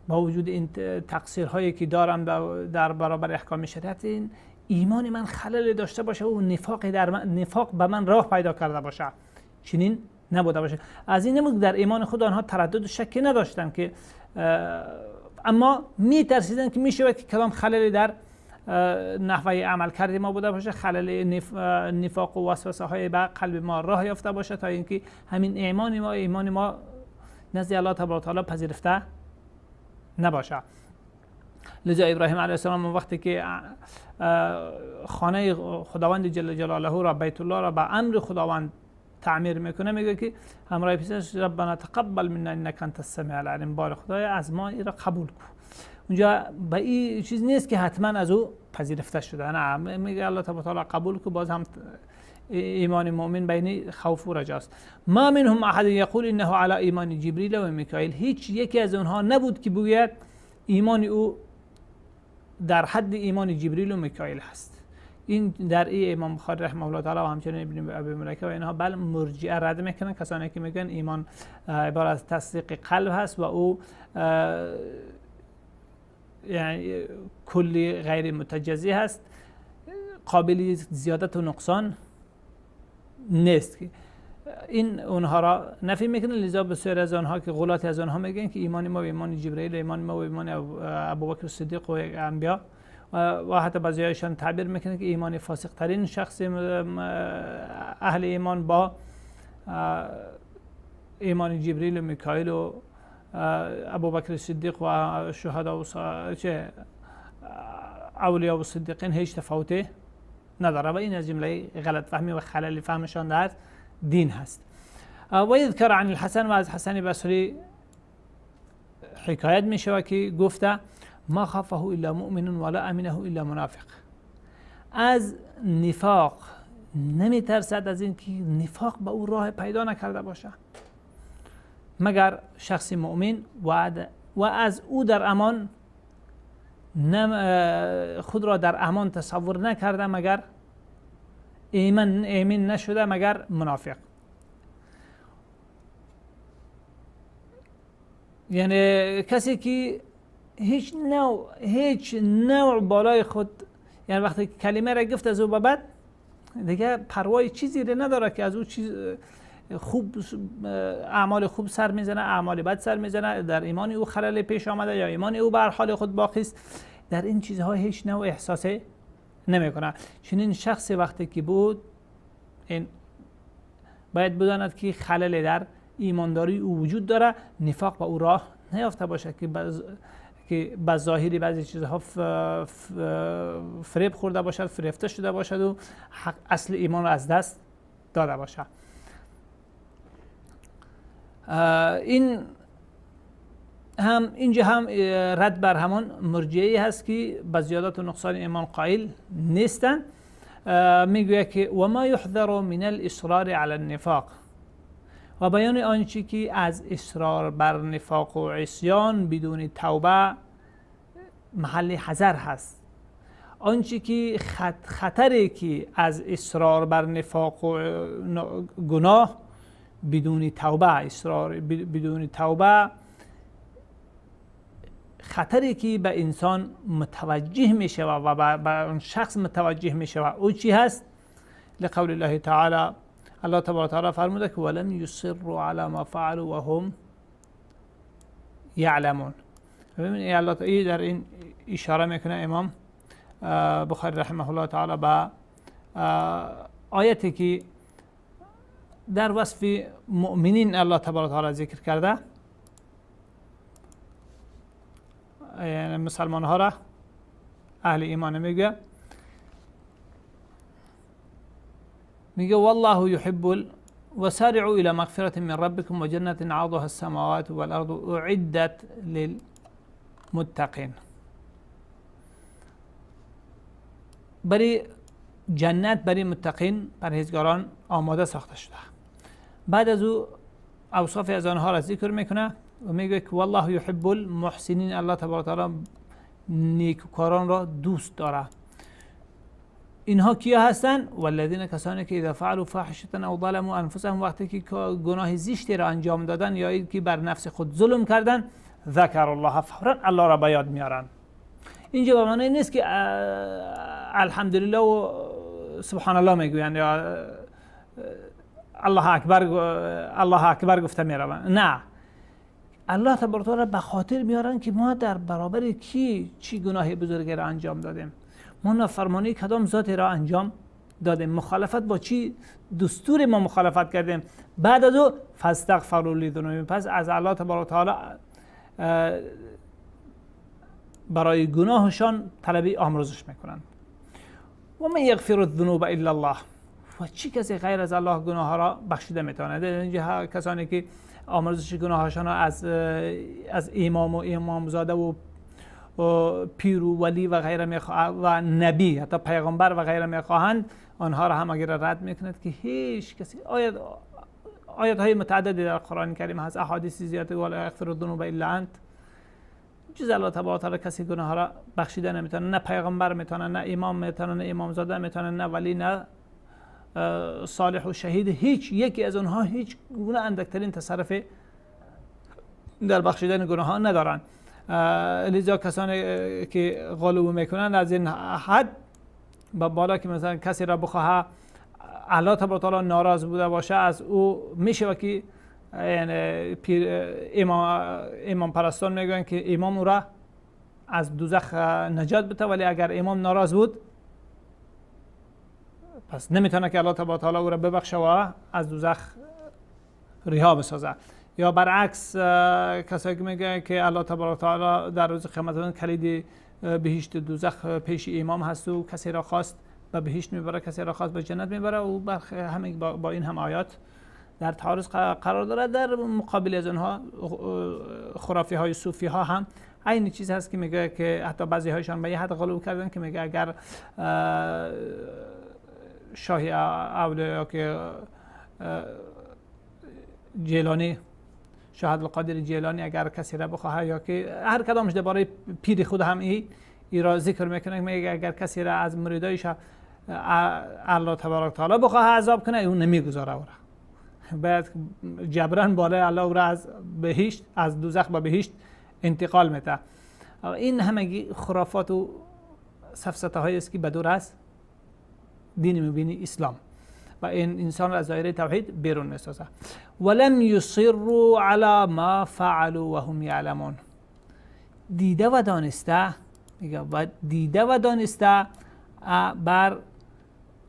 Speaker 3: با وجود این تقصیرهایی که دارم در برابر احکام شریعت، این ایمان من خلل داشته باشه و نفاق به من راه پیدا کرده باشه، چنین نبوده باشه. از این نمود در ایمان خود آنها تردد و شکی نداشتن که اما میترسیدن که میشه که کلام خللی در نحوه عمل کردی ما بوده باشه، خلل نفاق و وسوسه های به قلب ما راه یافته باشه تا اینکه همین ایمان ما نزد الله تبارک و تعالی پذیرفته نباشه. لذا ابراهیم علیه السلام وقتی که خانه خداوند جل جلاله را، بیت الله را به امر خداوند تعمیر میکنه، میگه که همراه پیشش ربنا تقبل منا انک انت السمیع العلیم، بار خدای از ما این را قبول کن. اونجا به این چیز نیست که حتما از او پذیرفته شده، نه، میگه الله تبارک و تعالی قبول کن. باز هم ایمان مؤمن بین خوف و رجاست. ما منهم احد یقول انه علی ایمان جبریل و میکائیل، هیچ یکی از اونها نبود که بگوید ایمان او در حد ایمان جبریل و میکائیل هست. این در امام بخاری رحمه الله تعالی و همچنین ابن ابی ملیکه و اینها بل مرجئه رد میکنن، کسانی که میگن ایمان عبارت از تصدیق قلب هست و او یعنی کلی غیر متجزی هست، قابل زیادت و نقصان نیست. این اونها را نفی میکنه. لذا بسیار از آنها که غلات از آنها میگن که ایمان ما به ایمان جبرئیل، ایمان ما به ایمان ابوبکر صدیق و انبیا، و حتی بعضی‌هایشان تعبیر میکنه که ایمان فاسق ترین شخص اهل ایمان با ایمان جبریل و میکائیل و ابوبکر صدیق و شهدا و اولیا و صدیقین هیچ تفاوتی نداره و این از جمله غلط فهمی و خلل فهمشان در دین هست. و یذکر عن الحسن، و از حسن بصری حکایت میشه که گفته ما خافه الا مؤمن ولا امنه الا منافق، از نفاق نمی ترسد از این که نفاق به او راه پیدا نکرده باشه مگر شخص مؤمن و از او در امان خود را در امان تصور نکرده مگر ایمن نشده مگر منافق. یعنی کسی که هیچ نوع بالای خود، یعنی وقتی کلمه را گفت از او بعد دیگه پروای چیزی را نداره که از او چیز خوب، اعمال خوب سر میزنه، اعمال بد سر میزنه، در ایمان او خلل پیش آمده یا ایمان او بر حال خود باقی است، در این چیزها هیچ نوع احساس نمیکنه. چنین شخص وقتی که بود این باید بداند که خلل در ایمانداری او وجود داره، نفاق به او راه نیافته باشه که به ظاهری بعضی چیزها فریب خورده باشد، فریفته شده باشد و اصل ایمان را از دست داده باشد. اینجا هم رد بر همان مرجعی هست که به زیادت و نقصان ایمان قائل نیستن. میگوید که و ما یحذر من الاصرار علی النفاق، و بیان آنچه که از اصرار بر نفاق و عصیان بدون توبه محل حذر هست. آنچه که خطری که از اصرار بر نفاق و گناه بدون توبه، اصرار بدون توبه، خطری که به انسان متوجه می شود و به اون شخص متوجه می شود او چی هست؟ لقول الله تعالی، الله تبارک و تعالی فرموده که ولم یصروا علی ما فعلوا و هم یعلمون. ببینید الله در این اشاره میکنه امام بخاری رحمه الله تعالی به آیتی که در وصف مؤمنین الله تبارک و تعالی ذکر کرده، یعنی مسلمان ها را، اهل ایمان میگه والله يحب وسارعوا الى مغفرة من ربكم وجنة عرضها السماوات والارض اعدت للمتقين. برای جنت برای متقین، پرهیزگاران آماده ساخته شده. بعد از او اوصاف از آنها را ذکر میکنه و میگه که والله يحب المحسنین، الله تبارک و تعالی نیکوکاران را دوست داره. اینها کیا هستن؟ والذین، کسانی که اذا فعلوا فاحشة او ظلموا انفسهم، وقتی که گناه زشتی را انجام دادن یا اینکه بر نفس خود ظلم کردن، ذکر الله، فورا الله را به یاد میارن. اینجا به معنی نیست که الحمدلله و سبحان الله میگویند یا الله اکبر گفته میروند. نه، الله تبارک و تعالی به خاطر میارن که ما در برابر کی چی گناه بزرگی را انجام دادیم، ما نافرمانی کدام ذاتی را انجام دادیم، مخالفت با چی دستور ما مخالفت کردیم. بعد از او فاستغفروا لذنوبهم، پس از الله تبارک و تعالی برای گناهشان طلب آمرزش میکنند. و من یغفر الذنوب الا الله، و چی کسی غیر از الله گناه ها را بخشیده میتواند؟ اینجا کسانی که آمرزش گناهشان را از امام و امامزاده و پیر و ولی و غیره و نبی، حتی پیغمبر و غیره میخواهند، آنها را هم اگر رد میکند که هیچ کسی. آیات های متعددی در قرآن کریم هست، احادیث زیاده، ولا یغفر الذنوب الا انت، جز الله تبارک و تعالی کسی گناه ها را بخشیده نمیتونه، نه پیغمبر میتونه، نه امام میتونه، نه امامزاده میتونه، نه ولی، نه صالح و شهید. هیچ یکی از اونها هیچ گونه اندکترین تصرف در بخشیدن گناه ها ندارن. لذا کسانی که غلو میکنن از این حد با بالا که مثلا کسی را بخواه الله تبارک و تعالی ناراض بوده باشه از او، میشه که یعنی امام پرستان میگن که امام او را از دوزخ نجات بده، ولی اگر امام ناراض بود پس نمیتونه که الله تبارک و تعالی او را ببخشه و از دوزخ رها بسازه. یا برعکس کسایی که میگن که الله تبارک و تعالی در روز قیامت کلید بهشت و دوزخ پیش امام هست و کسی را خواست به بهشت میبره، کسی را خواست به جنت میبره، و همین با این هم آیات در تعارض قرار داره. در مقابل از اونها خرافی های صوفی ها هم این چیز هست که میگه که حتی بعضی هایشان به یه حد غلو کردن که میگه اگر شاهی اولیا که جیلانی، شاه عبدالقادر جیلانی، اگر کسی را بخواه، یا که هر کدامش درباره پیر خود هم ای را ذکر میکنه، میگه اگر کسی را از مریدایش الله تبارک و تعالی بخواه عذاب کنه، اون نمیگذاره او را، بعد جبران بالای الله او را از بهشت، از دوزخ به بهشت انتقال میده. این همگی خرافات و سفسطه هایی است که بدور از دین مبین اسلام و این انسان را از دایره توحید بیرون میسازه. ولم یصروا علی ما فعلوا وهم یعلمون، دیده و دانسته، میگه و دیده و دانسته بر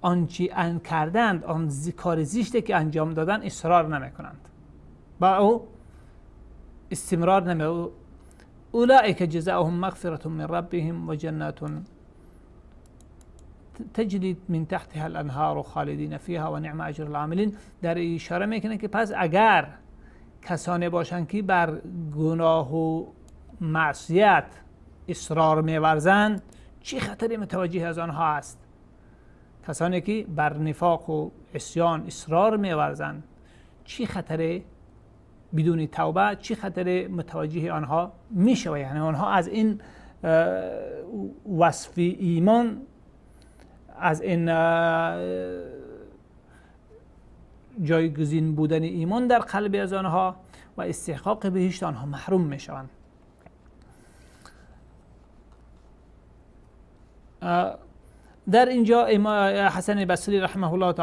Speaker 3: آنچه کردند، آن کار زشتی که انجام دادن اصرار نمیکنند، با او استمرار اولئک جزاؤهم مغفرة من ربهم و جنات تجری من تحتها الانهار خالدین فیها و نعم اجر العاملین. در اشاره میکنه که پس اگر کسانی باشند که بر گناه و معصیت اصرار می‌ورزند چه خطری متوجه از آنها است. کسانی که بر نفاق و عصیان اصرار می‌ورزند چه خطری بدون توبه، چه خطری متوجه آنها میشه. یعنی آنها از این وصف ایمان، از این جایگزین بودن ایمان در قلب از آنها و استحقاق بهشت آنها محروم میشوند. در اینجا حسن بصری رحمه الله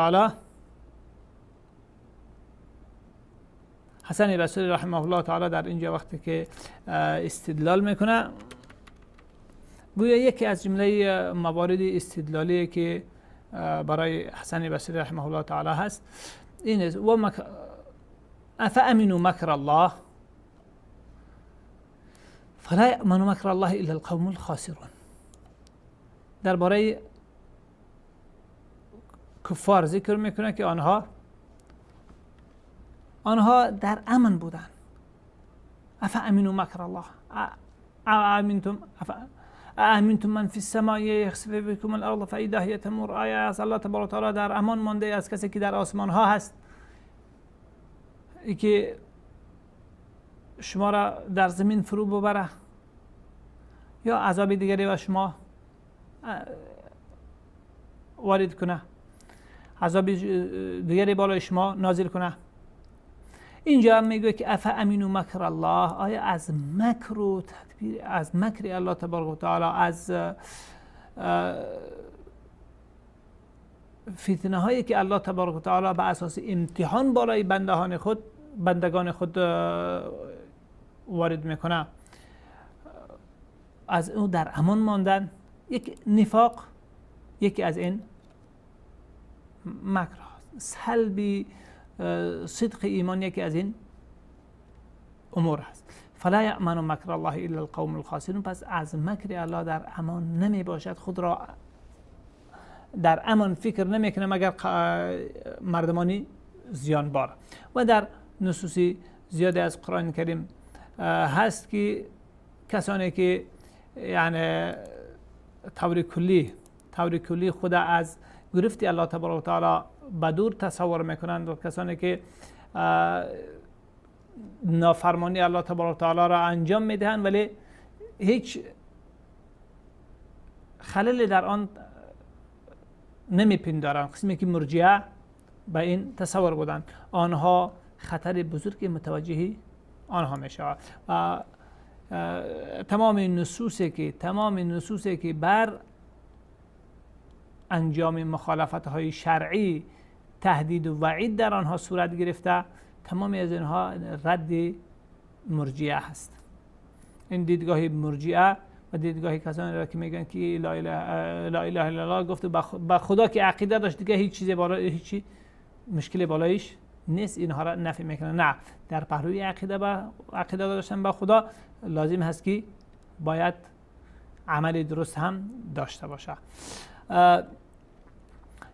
Speaker 3: تعالی در اینجا وقتی که استدلال میکنه، گویا یکی از جمله موارد استدلالی که برای حسن بصری رحمه الله تعالی هست این است: و افامنوا مکر الله فلا یأمن مکر الله الا القوم الخاسرون. درباره کفار ذکر میکنه که آنها در امن بودن. افامنوا مکر الله امنتم من فی السماء یخسف بكم الارض فاذا هی تمور. آیا از الله تبارک و تعالی در امان مانده از کسی که در آسمان ها هست، ای که شما را در زمین فرو ببره یا عذاب دیگری و شما وارد کنه، عذاب دیگری بالای شما نازل کنه. اینجا میگه که افامنوا مکر الله، آیا از مکر و تدبیر، از مکر الله تبارک و تعالی، از فتنه هایی که الله تبارک و تعالی به اساس امتحان بالای بندگان خود وارد میکنه، از او در امان ماندن. یک نفاق یکی از این مکر هست. سلبی صدق ایمان یکی از این امور هست. فلا یأمن مکر الله الا القوم الخاسرون. پس از مکر الله در امان نمی باشد، خود را در امان فکر نمی کنه مگر مردمانی زیانبار. و در نصوص زیاده از قرآن کریم هست که کسانی که یعنی طور کلی خود از گرفت الله تبارک و تعالی بدور تصور میکنند و کسانی که نافرمانی الله تبارک و تعالی را انجام میدهند ولی هیچ خللی در آن نمیپندارند، قسمی که مرجئه به این تصور بودند، آنها خطر بزرگی متوجه آنها میشود. و تمام نصوصی که بر انجام مخالفت های شرعی تهدید و وعید در آنها صورت گرفته، تمامی از اینها رد مرجئه هست. این دیدگاه مرجئه و دیدگاه کسانی را که میگن که لا اله الا الله گفت به خدا که عقیده داشت دیگه هیچ مشکلی بالایش نیست، اینها را نفی میکنه. نه، در پهلوی عقیده داشتن به خدا لازم هست که باید عمل درست هم داشته باشه.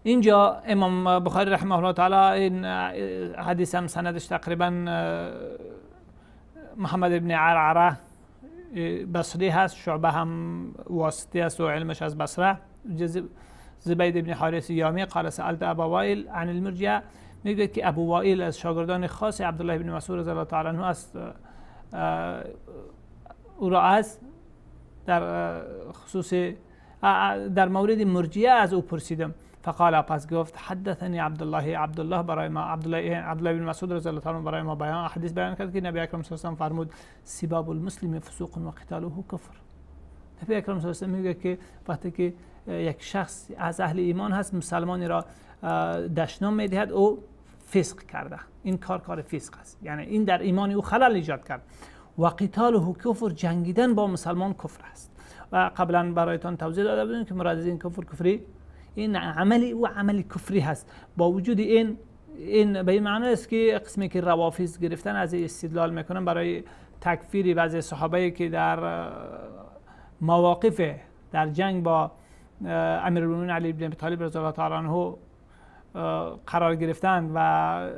Speaker 3: اینجا امام بخاری رحمه الله تعالی این حدیث هم سندش تقریبا محمد ابن عرعره بصری هست، شعبه هم واسطی است و علمش از بصره. زبید ابن حارث یامی قال سألت ابا وائل عن المرجئه، میگه که ابو وائل از شاگردان خاص عبدالله ابن مسعود رضی الله تعالی عنه است. او را از در مورد مرجئه از او پرسیدم. فقال، پس گفت حدثنی عبدالله برای ما، عبدالله بن مسعود رضی الله تعالی عنه برای ما حدیث بیان کرد که نبی اکرم صلی الله علیه و آله فرمود سباب المسلم فسوق و قتاله کفر. نبی اکرم صلی الله علیه و آله میگه که وقتی که یک شخص از اهل ایمان هست مسلمانی را دشنام میدهد او فسق کرده، این کار فسق است، یعنی این در ایمان او خلل ایجاد کرد. و قتاله کفر، جنگیدن با مسلمان کفر است. و قبلا برایتان توضیح داده بودیم که مراد از این کفری این عملی کفری هست. با وجود این به این معنی است که قسمی که روافض گرفتن از استدلال میکنن برای تکفیر بعضی صحابه که در مواقف در جنگ با امیرالمومنین علی بن ابی طالب رضی الله تعالی عنه قرار گرفتند و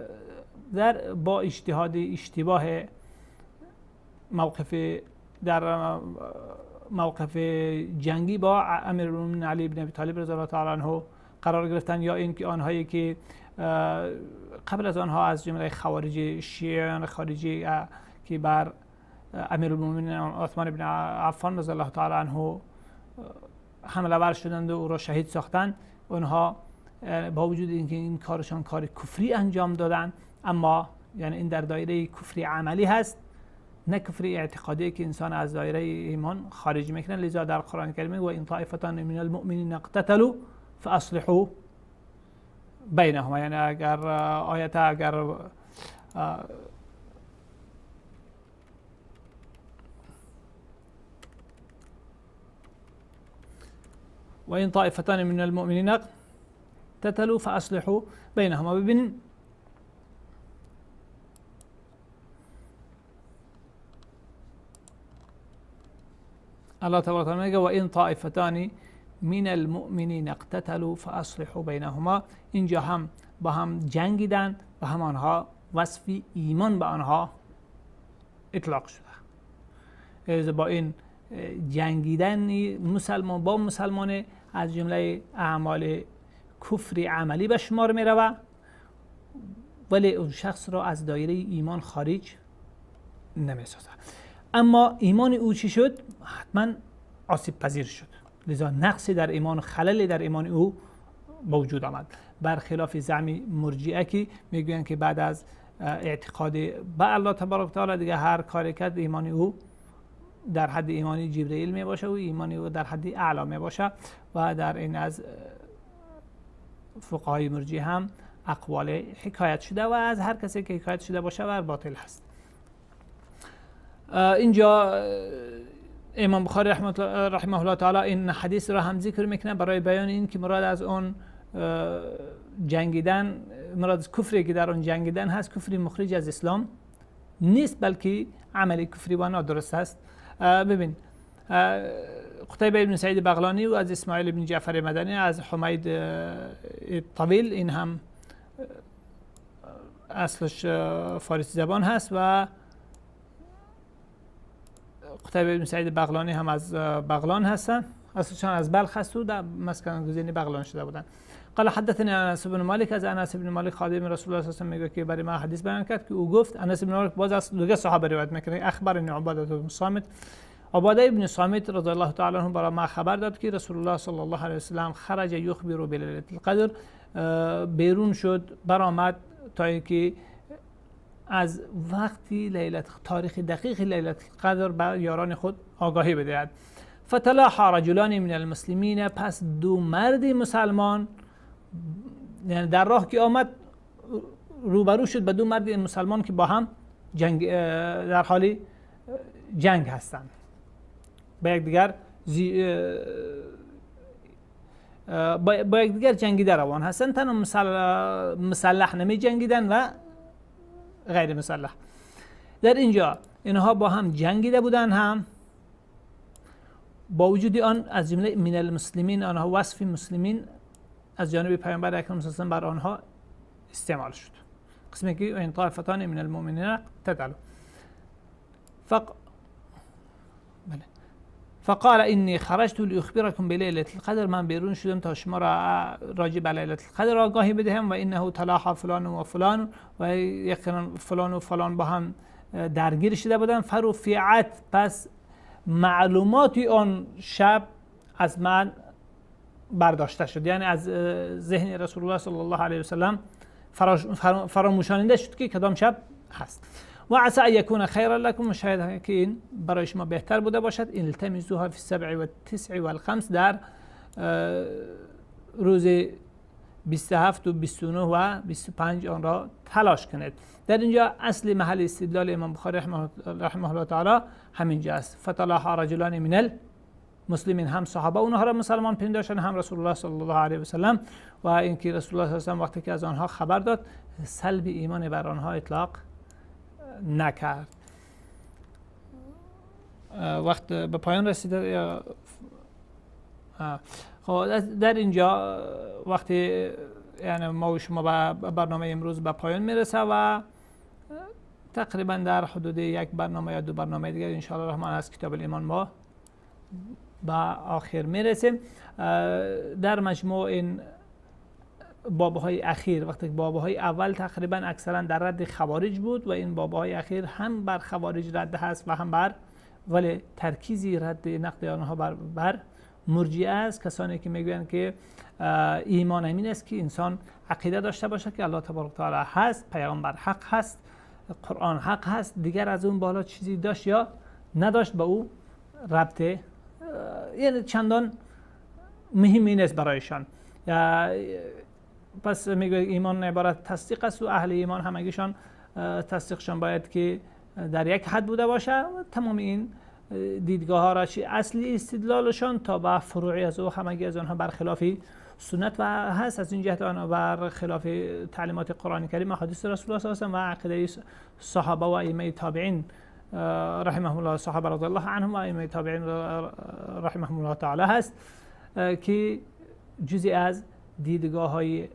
Speaker 3: در با اجتهاد اشتباه موقف جنگی با امیرالمومنین علی بن ابی طالب رضی الله تعالی عنه قرار گرفتن، یا اینکه آنهایی که قبل از آنها از جمله خوارج شیعیان خارجی که بر امیرالمومنین عثمان بن عفان رضی الله تعالی عنه حمله ور شدند و او را شهید ساختند، آنها با وجود اینکه این کارشان کار کفری انجام دادن، اما یعنی این در دایره کفری عملی هست، نه کفری اعتقادی که انسان از دایره ایمان خارج میکنه. لذا در قرآن کریم و این طائفتان من المؤمنین اقتتلوا فاصلحوا بینهما، یعنی اگر و این طائفتان من المؤمنین اقتتلوا فاصلحوا بینهما. ببین الله تبارک و تعالی میگه و این طائفتان من المؤمنین اقتتلوا فاصلحوا بینهما، اینجا هم با هم جنگیدن و هم آنها وصف ایمان به آنها اطلاق شده. با این جنگیدن مسلمان با مسلمان از جمله اعمال کفری عملی به شمار می رود، ولی اون شخص را از دایره ایمان خارج نمی سازد. اما ایمان او چی شد؟ حتما آسیب پذیر شد، لذا نقصی در ایمان، خللی در ایمان او موجود آمد، برخلاف زعم مرجئه که میگویند که بعد از اعتقاد به الله تبارک و تعالی دیگه هر کاری کرد ایمان او در حد ایمانی جبرئیل می باشه و ایمانی او در حد اعلا می باشه. و در این از فقهای مرجئه هم اقوال حکایت شده و از هر کسی که حکایت شده باشه و باطل هست. اینجا امام بخاری رحمه الله تعالی این حدیث را هم ذکر میکنه برای بیان این که مراد از اون جنگیدن، مراد از کفری که در اون جنگیدن هست، کفری مخرج از اسلام نیست، بلکه عملی کفری و نادرست است. ببین قتیبه ابن سعید بغلانی و از اسماعیل ابن جعفر مدنی از حمید طویل، این هم اصلش فارسی زبان هست، و قتیبه ابن سعید بغلانی هم از بغلان هستن، اصلشان از بلخ هست و در مسکن گزینی بغلان شده بودن. قال حدثني انس بن مالک، از انس بن مالک خادم رسول الله صلی الله علیه و آله میگه که برای ما حدیث بیان کرد که او گفت، انس بن مالک باز از دیگه صحابه روایت میکنه، اخبرنی عباده بن صامت، عباده ابن صامت رضی الله تعالی عنه برای ما خبر داد که رسول الله صلی الله علیه و سلم خرج یخبر بلیله القدر، بیرون شد برآمد تا اینکه از وقتی تاریخ دقیق لیلة القدر بر یاران خود آگاهی بدهد. فتلاحى رجلان من المسلمین، پس دو مرد مسلمان، یعنی در راه که آمد روبرو شد به دو مرد مسلمان که با هم در حال جنگ هستند، با یکدیگر با یکدیگر جنگیده روان هستند، تنها مسلح نمی جنگیدن و غیر مسلح. در اینجا اینها با هم جنگیده بودن، هم با وجود آن از جمله من المسلمین، آنها وصف مسلمین از جانب پیامبر اکرم صلی الله علیه و بر آنها استعمال شد. قسمی که این طائفتان من المؤمنین اقتتلوا فقال اینی خرجت لاخبرکم بلیلة القدر، من بیرون شدم تا شما را راجع به لیلة القدر آگاهی بدهم، و انه تلاحى فلان و فلان، و یقینا فلان و فلان با هم درگیر شده بودن. فرفعت، پس معلومات آن شب از من برداشته شد، یعنی از ذهن رسول الله صلی الله علیه و سلم فراموشانیده شد که کدام شب هست. و عسى ان یکون خیرا لکم، شاید که این برای شما بهتر بوده باشد. التمسوها فی السبع و التسع و الخمس، در روز 27 و 29 و 25 آن را تلاش کنید. در اینجا اصل محل استدلال امام بخاری رحمه الله تعالی همینجا است. فتلاحى رجلان من المسلمین، هم صحابه اونها را مسلمان پنداشتن، هم رسول الله صلی الله علیه و سلم، و اینکه رسول الله صلی الله علیه و سلم وقتی که از آنها خبر داد سلب ایمان بر آنها اطلاق نکرد. وقت به پایان رسیده یا خب در اینجا وقتی یعنی ما و شما به برنامه امروز به پایان میرسه و تقریبا در حدود یک برنامه یا 2 برنامه دیگر ان شاء الله الرحمن از کتاب الایمان ما به آخر میرسیم. در مجموع این بابهای اخیر، وقتی بابهای اول تقریبا اکثرا در رد خوارج بود و این بابهای اخیر هم بر خوارج رد هست و هم بر ولی ترکیزی رد نقد آنها بر مرجئه است، کسانی که میگویند که ایمان همین است که انسان عقیده داشته باشه که الله تبارک و تعالی هست، پیامبر حق هست، قرآن حق هست، دیگر از اون بالا چیزی داشت یا نداشت به او ربطه یعنی چندان مهمی نیست برایشان. پس میگه ایمان عبارت تصدیق است و اهل ایمان همگیشان تصدیقشان باید که در یک حد بوده باشه. تمام این دیدگاه ها را چی اصلی استدلالشان تا به فروعی از او همگی از آنها برخلاف سنت و هست، از این جهت آنها برخلاف تعلیمات قرآن کریم، احادیث رسول الله صلی الله علیه و آله و عقیده صحابه و ائمه تابعین رحمهم الله، صحابه رضی الله عنهم و ائمه تابعین رحمهم الله تعالی هست که جزئی از دیدگاه های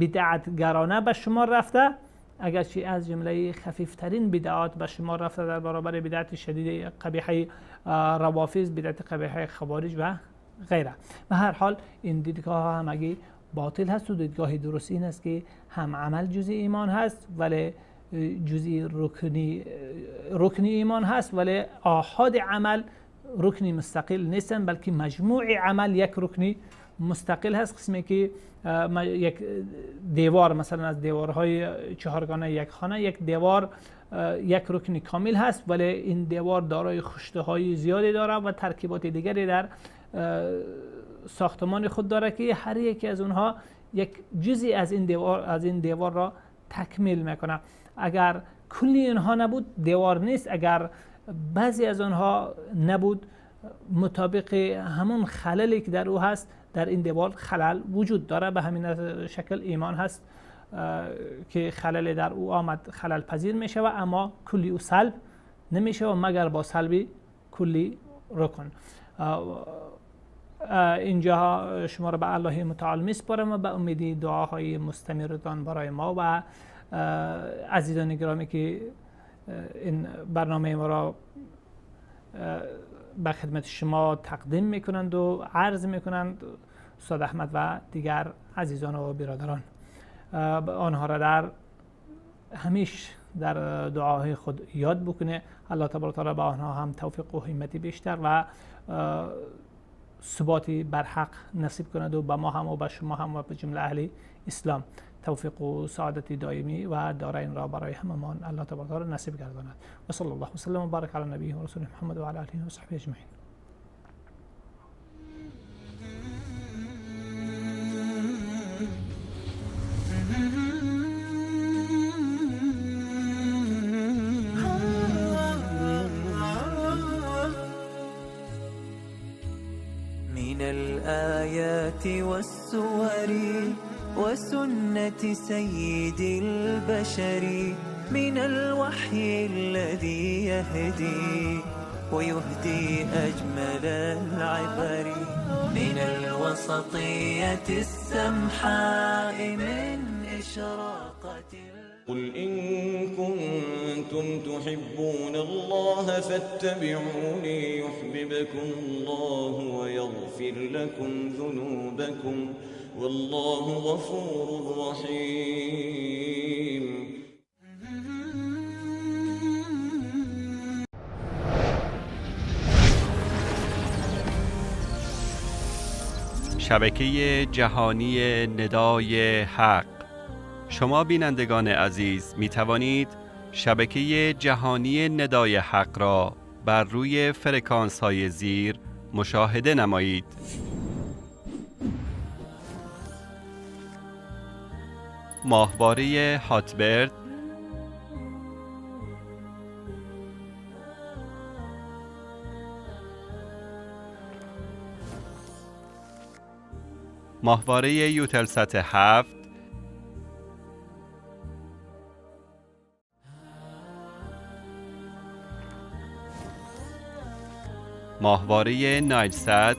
Speaker 3: بدعتگرانه به شمار رفته، اگرچه از جمله خفیفترین بدعات به شمار رفته در برابر بدعت شدید قبیحه روافض، بدعت قبیحه خوارج و غیره. به هر حال این دیدگاه ها همگی باطل هست و دیدگاه درست این است که هم عمل جزئی ایمان هست ولی جزئی رکنی ایمان هست، ولی آحاد عمل رکنی مستقل نیستن، بلکه مجموع عمل یک رکنی مستقل هست. قسمی که یک دیوار مثلا از دیوارهای چهارگانه یک خانه، یک دیوار یک رکن کامل هست ولی این دیوار دارای خشته های زیادی داره و ترکیبات دیگری در ساختمان خود داره که هر یکی از اونها یک جزئی از این دیوار را تکمیل میکنه. اگر کلی اینها نبود دیوار نیست، اگر بعضی از آنها نبود مطابق همون خللی که در او هست در این دیوار خلل وجود داره. به همین شکل ایمان هست که خلل در او آمد خلل پذیر میشه و اما کلی او سلب نمیشه و مگر با سلبی کلی رکن. اینجا شما را به الله متعال میسپارم و به امیدی دعاهای مستمرتان برای ما و عزیزان گرامی که این برنامه ما را به خدمت شما تقدیم میکنند و عرض میکنند، استاد احمد و دیگر عزیزان و برادران، آنها را در همیشه در دعاهای خود یاد بکنه. الله تبارک و تعالی به آنها هم توفیق و همتی بیشتر و ثباتی بر حق نصیب کند و به ما هم و به شما هم و به جمله اهل اسلام توفیق و سعادت دائمی و دارین را برای هممان الله تبارک و تعالی نصیب گرداند. و صلی الله وسلم و بارک علی نبیه و رسول محمد و علی آله و صحبه اجمعین.
Speaker 1: من الآيات والسور وسنة سيد البشر، من الوحي الذي يهدي ويهدي أجمل العبر، من الوسطية السمحاء من إشراقة.
Speaker 2: قل إن كنتم تحبون الله فاتبعوني يحببكم الله ويغفر لكم ذنوبكم والله غفور رحيم.
Speaker 4: شبکه جهانی ندای حق. شما بینندگان عزیز می توانید شبکه جهانی ندای حق را بر روی فرکانس های زیر مشاهده نمایید. ماهواره هاتبرد، ماهواره یوتلسات 7، ماهواره نایلسات،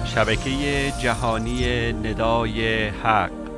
Speaker 4: شبکه جهانی ندای حق.